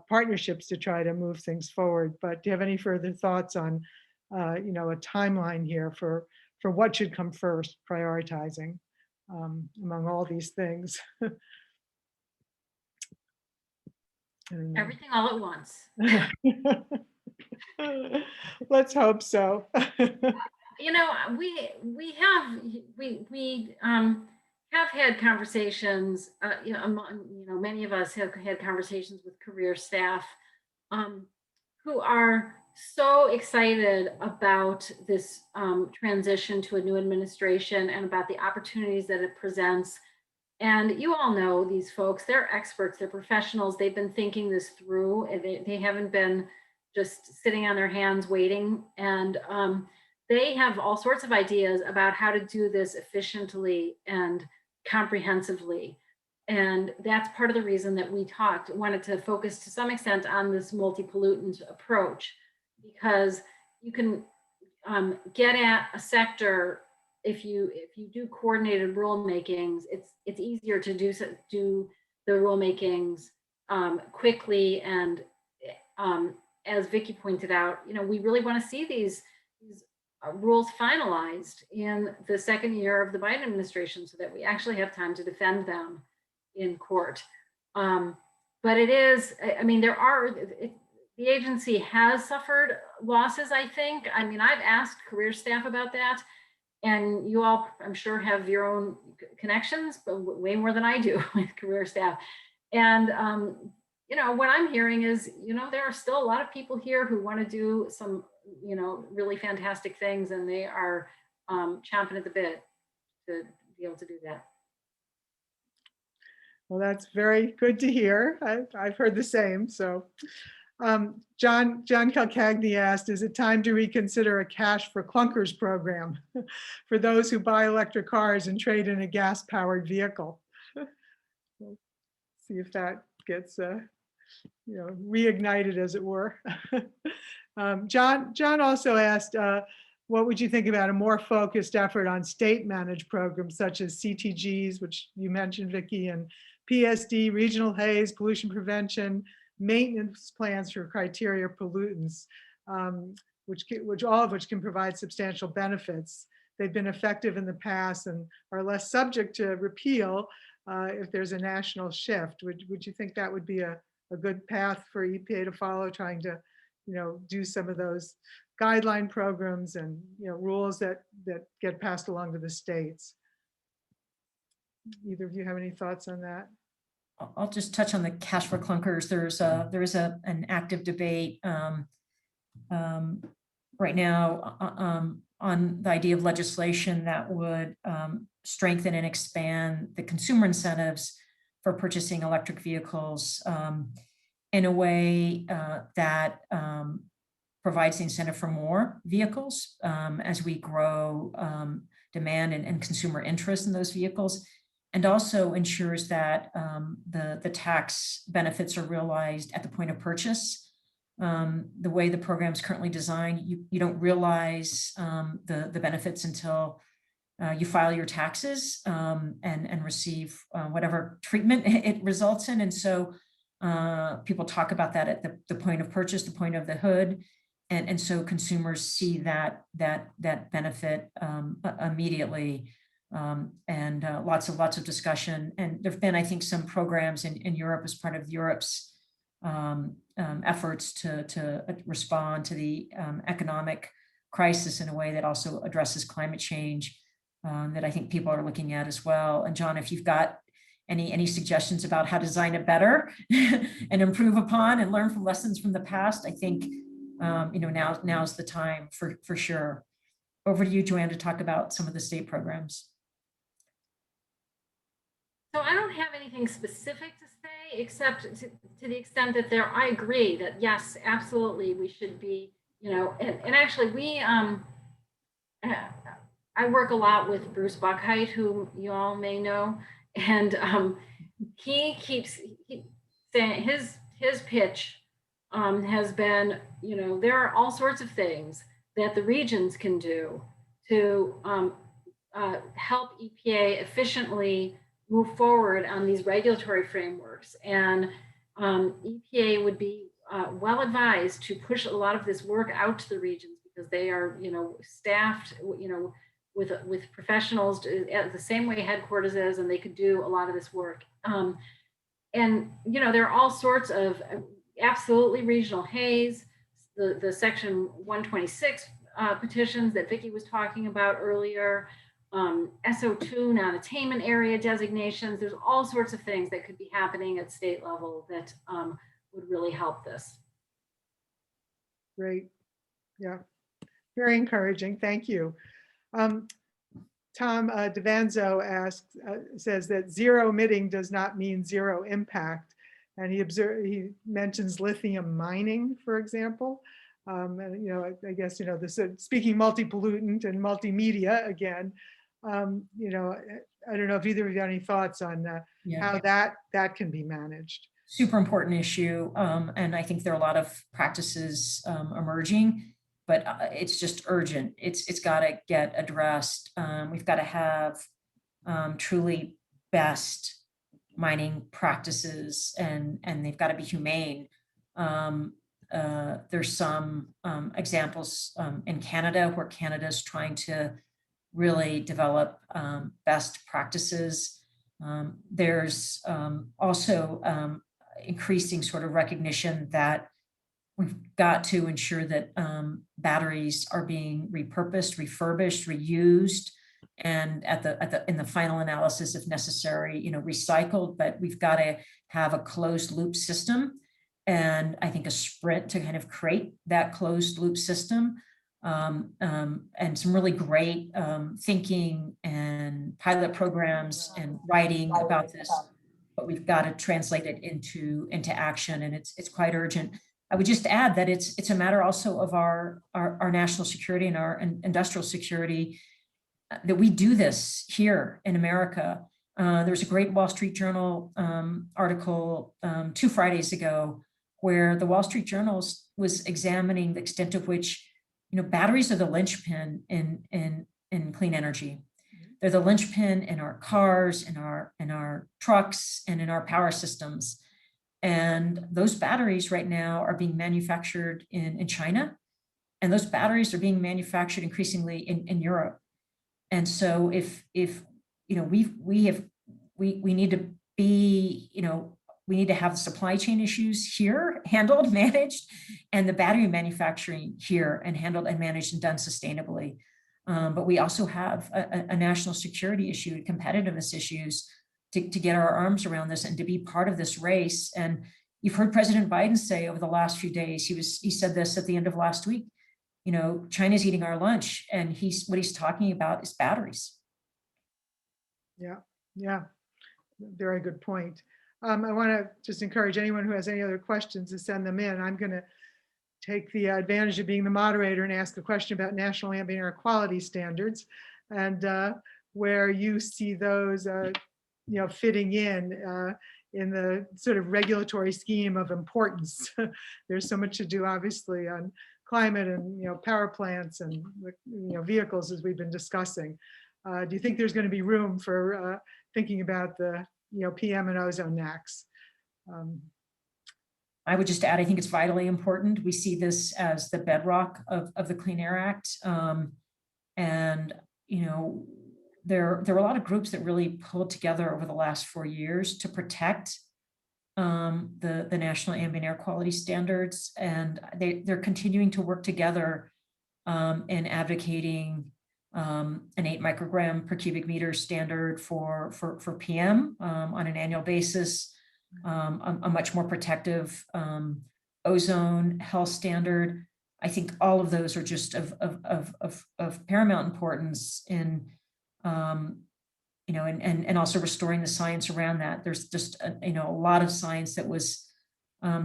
partnerships to try to move things forward. But do you have any further thoughts on a timeline here for what should come first, prioritizing among all these things? Everything all at once. Let's hope so. We have had conversations, many of us have had conversations with career staff who are so excited about this transition to a new administration and about the opportunities that it presents. And you all know these folks, they're experts, they're professionals, they've been thinking this through, and they haven't been just sitting on their hands waiting. And they have all sorts of ideas about how to do this efficiently and comprehensively. And that's part of the reason that we wanted to focus to some extent on this multi-pollutant approach, because you can get at a sector if you do coordinated rulemakings. It's easier to do the rulemakings quickly, and as Vickie pointed out, we really want to see these rules finalized in the second year of the Biden administration so that we actually have time to defend them in court. But it is, the agency has suffered losses, I think. I've asked career staff about that, and you all, I'm sure, have your own connections, but way more than I do with career staff. And what I'm hearing is, there are still a lot of people here who want to do some, really fantastic things, and they are chomping at the bit to be able to do that. Well, that's very good to hear. I've heard the same. So John Calcagni asked, is it time to reconsider a cash for clunkers program for those who buy electric cars and trade in a gas-powered vehicle? We'll see if that gets reignited, as it were. John also asked, what would you think about a more focused effort on state-managed programs such as CTGs, which you mentioned, Vickie, and PSD, regional haze, pollution prevention, maintenance plans for criteria pollutants, which all of which can provide substantial benefits. They've been effective in the past and are less subject to repeal if there's a national shift. Would you think that would be a good path for EPA to follow, trying to do some of those guideline programs and rules that get passed along to the states? Either of you have any thoughts on that? I'll just touch on the cash for clunkers. There is an active debate right now on the idea of legislation that would strengthen and expand the consumer incentives for purchasing electric vehicles in a way that provides the incentive for more vehicles as we grow demand and consumer interest in those vehicles, and also ensures that the tax benefits are realized at the point of purchase. The way the program is currently designed, you don't realize the benefits until you file your taxes and receive whatever treatment it results in. And so people talk about that at the point of purchase, the point of the hood. And so consumers see that benefit immediately, and lots of discussion. And there've been, I think, some programs in Europe as part of Europe's efforts to respond to the economic crisis in a way that also addresses climate change, that I think people are looking at as well. And John, if you've got any suggestions about how to design it better and improve upon and learn from lessons from the past, I think now's the time for sure. Over to you, Joanne, to talk about some of the state programs. So I don't have anything specific to say, except to the extent that I agree that yes, absolutely, we should be, and actually I work a lot with Bruce Buckheit, who you all may know, and he keeps saying his pitch has been, there are all sorts of things that the regions can do to help EPA efficiently move forward on these regulatory frameworks. And EPA would be well advised to push a lot of this work out to the regions, because they are, staffed, with professionals at the same way headquarters is, and they could do a lot of this work. And, there are all sorts of absolutely regional haze, the section 126 petitions that Vickie was talking about earlier, SO2 non-attainment area designations. There's all sorts of things that could be happening at state level that would really help this. Great. Yeah, very encouraging. Thank you. Tom DeVanzo says that zero emitting does not mean zero impact. And he mentions lithium mining, for example. And, I guess, this speaking multi-pollutant and multimedia again, I don't know if either of you have any thoughts on how that can be managed. Super important issue. And I think there are a lot of practices emerging, but it's just urgent. It's got to get addressed. We've got to have truly best mining practices, and they've got to be humane. There's some examples in Canada where Canada is trying to really develop best practices. There's also increasing sort of recognition that we've got to ensure that batteries are being repurposed, refurbished, reused, and in the final analysis, if necessary, recycled. But we've got to have a closed loop system, and I think a sprint to kind of create that closed loop system, and some really great thinking and pilot programs and writing about this. But we've got to translate it into action, and it's quite urgent. I would just add that it's a matter also of our national security and our industrial security, that we do this here in America. There's a great Wall Street Journal article 2 Fridays ago, where the Wall Street Journal was examining the extent of which, batteries are the linchpin in clean energy. They're the linchpin in our cars, in our trucks, and in our power systems. And those batteries right now are being manufactured in China, and those batteries are being manufactured increasingly in Europe. And so if we need to be, we need to have the supply chain issues here handled, managed, and the battery manufacturing here and handled and managed and done sustainably. But we also have a national security issue, competitiveness issues to get our arms around this and to be part of this race. And you've heard President Biden say over the last few days, he said this at the end of last week, China's eating our lunch, and what he's talking about is batteries. Yeah, very good point. I want to just encourage anyone who has any other questions to send them in. I'm going to take the advantage of being the moderator and ask a question about national ambient air quality standards and where you see those, fitting in the sort of regulatory scheme of importance. There's so much to do, obviously, on climate and power plants and vehicles, as we've been discussing. Do you think there's going to be room for thinking about the PM and ozone NACs? I would just add, I think it's vitally important. We see this as the bedrock of the Clean Air Act. And, there were a lot of groups that really pulled together over the last 4 years to protect the national ambient air quality standards. And they're continuing to work together in advocating an 8 microgram per cubic meter standard for PM on an annual basis. A much more protective ozone health standard. I think all of those are just of paramount importance in, and also restoring the science around that. There's just a lot of science that was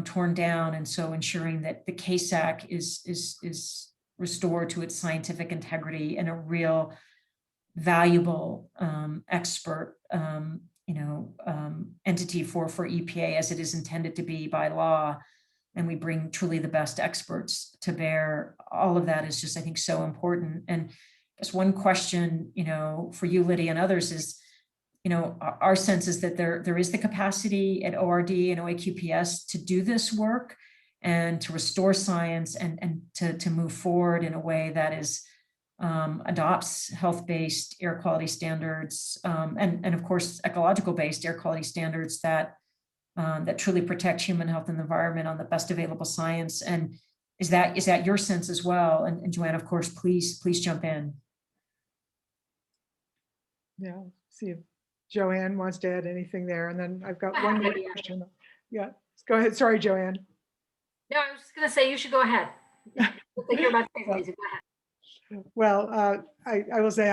torn down, and so ensuring that the CASAC is restored to its scientific integrity and a real valuable expert entity for EPA as it is intended to be by law, and we bring truly the best experts to bear. All of that is just, I think, so important. And just one question, for you, Lydia, and others is, our sense is that there is the capacity at ORD and OAQPS to do this work and to restore science and to move forward in a way that is adopts health-based air quality standards and of course ecological-based air quality standards that truly protect human health and the environment on the best available science. And is that your sense as well? And Joanne, of course, please jump in. Yeah, see if Joanne wants to add anything there, and then I've got one more question. Yeah, go ahead. Sorry, Joanne. No, I was just going to say you should go ahead. You're about to say something, go ahead. Well, I will say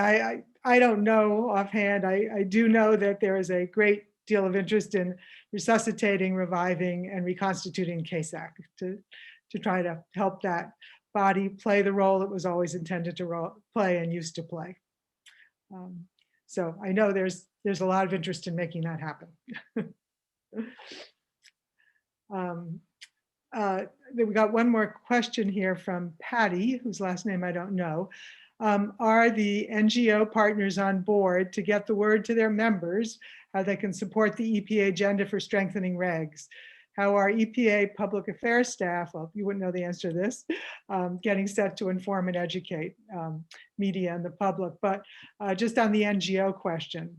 I don't know offhand. I do know that there is a great deal of interest in resuscitating, reviving, and reconstituting CASAC to try to help that body play the role it was always intended to play and used to play. So I know there's a lot of interest in making that happen. We got one more question here from Patty, whose last name I don't know. Are the NGO partners on board to get the word to their members how they can support the EPA agenda for strengthening regs? How are EPA public affairs staff, well, you wouldn't know the answer to this, getting set to inform and educate media and the public? But just on the NGO question,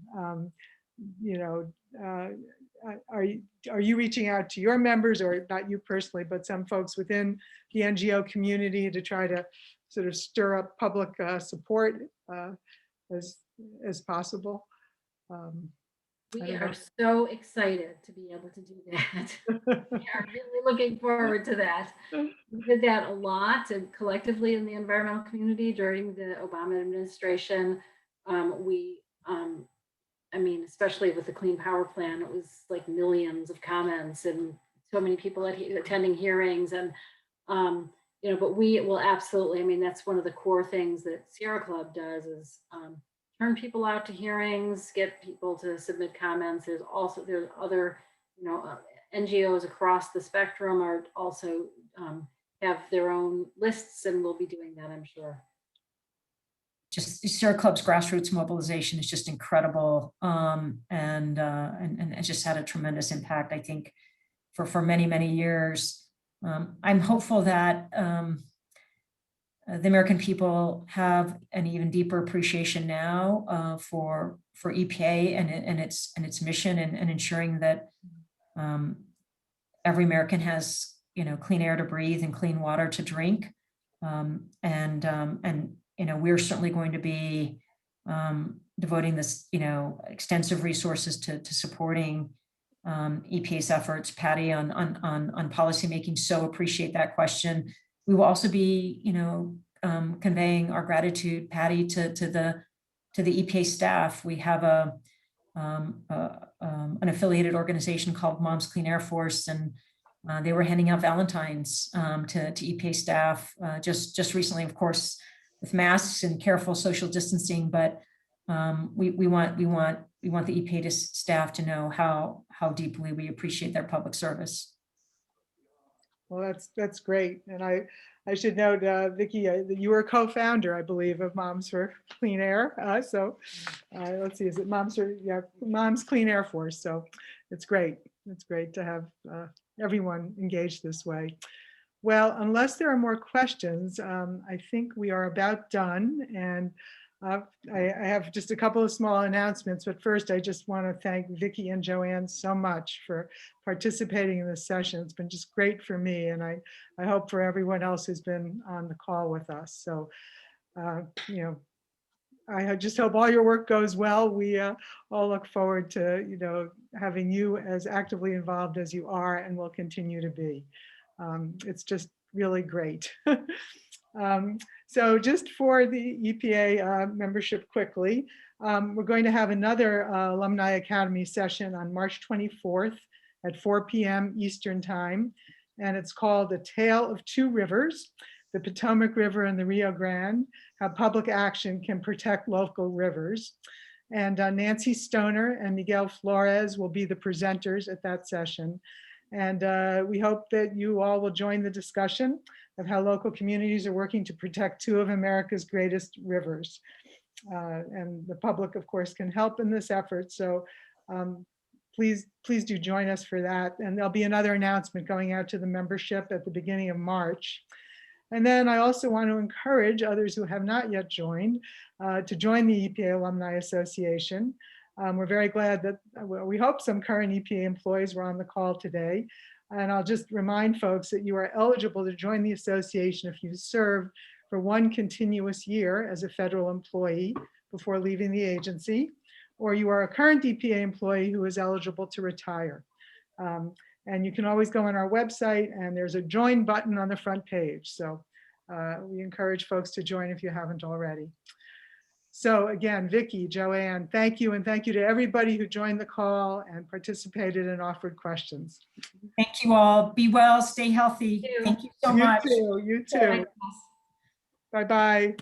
are you reaching out to your members, or not you personally, but some folks within the NGO community to try to sort of stir up public support as possible? We are so excited to be able to do that. We are really looking forward to that. We did that a lot and collectively in the environmental community during the Obama administration. Especially with the Clean Power Plan, it was like millions of comments and so many people attending hearings. And, but we will absolutely, that's one of the core things that Sierra Club does is turn people out to hearings, get people to submit comments. There's other, NGOs across the spectrum are also have their own lists, and we'll be doing that, I'm sure. Just Sierra Club's grassroots mobilization is just incredible, and it just had a tremendous impact, I think, for many, many years. I'm hopeful that the American people have an even deeper appreciation now for EPA and its mission and ensuring that every American has clean air to breathe and clean water to drink, we're certainly going to be devoting this, extensive resources to supporting EPA's efforts. Patty on policymaking, so appreciate that question. We will also be, conveying our gratitude, Patty, to the EPA staff. We have an affiliated organization called Moms Clean Air Force, and They were handing out Valentines to EPA staff just recently, of course, with masks and careful social distancing. But we want the EPA staff to know how deeply we appreciate their public service. Well, that's great. And I should note, Vickie, that you were a co-founder, I believe, of Moms for Clean Air. Let's see, is it Moms Clean Air Force? So it's great. It's great to have everyone engaged this way. Well, unless there are more questions, I think we are about done. And I have just a couple of small announcements, but first I just want to thank Vickie and Joanne so much for participating in this session. It's been just great for me, and I hope for everyone else who's been on the call with us. So, you know, I just hope all your work goes well. We all look forward to, you know, having you as actively involved as you are and will continue to be. It's just really great. So just for the EPA membership quickly, we're going to have another Alumni Academy session on March 24th at 4 p.m. Eastern Time. And it's called A Tale of Two Rivers, the Potomac River and the Rio Grande, how public action can protect local rivers. And Nancy Stoner and Miguel Flores will be the presenters at that session. And we hope that you all will join the discussion of how local communities are working to protect two of America's greatest rivers. And the public, of course, can help in this effort. So please do join us for that. And there'll be another announcement going out to the membership at the beginning of March. And then I also want to encourage others who have not yet joined to join the EPA Alumni Association. We're very glad that we hope some current EPA employees were on the call today. And I'll just remind folks that you are eligible to join the association if you served for one continuous year as a federal employee before leaving the agency, or you are a current EPA employee who is eligible to retire. And you can always go on our website and there's a join button on the front page. So we encourage folks to join if you haven't already. So again, Vickie, Joanne, thank you. And thank you to everybody who joined the call and participated and offered questions. Thank you all. Be well, stay healthy. Thank you so much. You too. Bye-bye.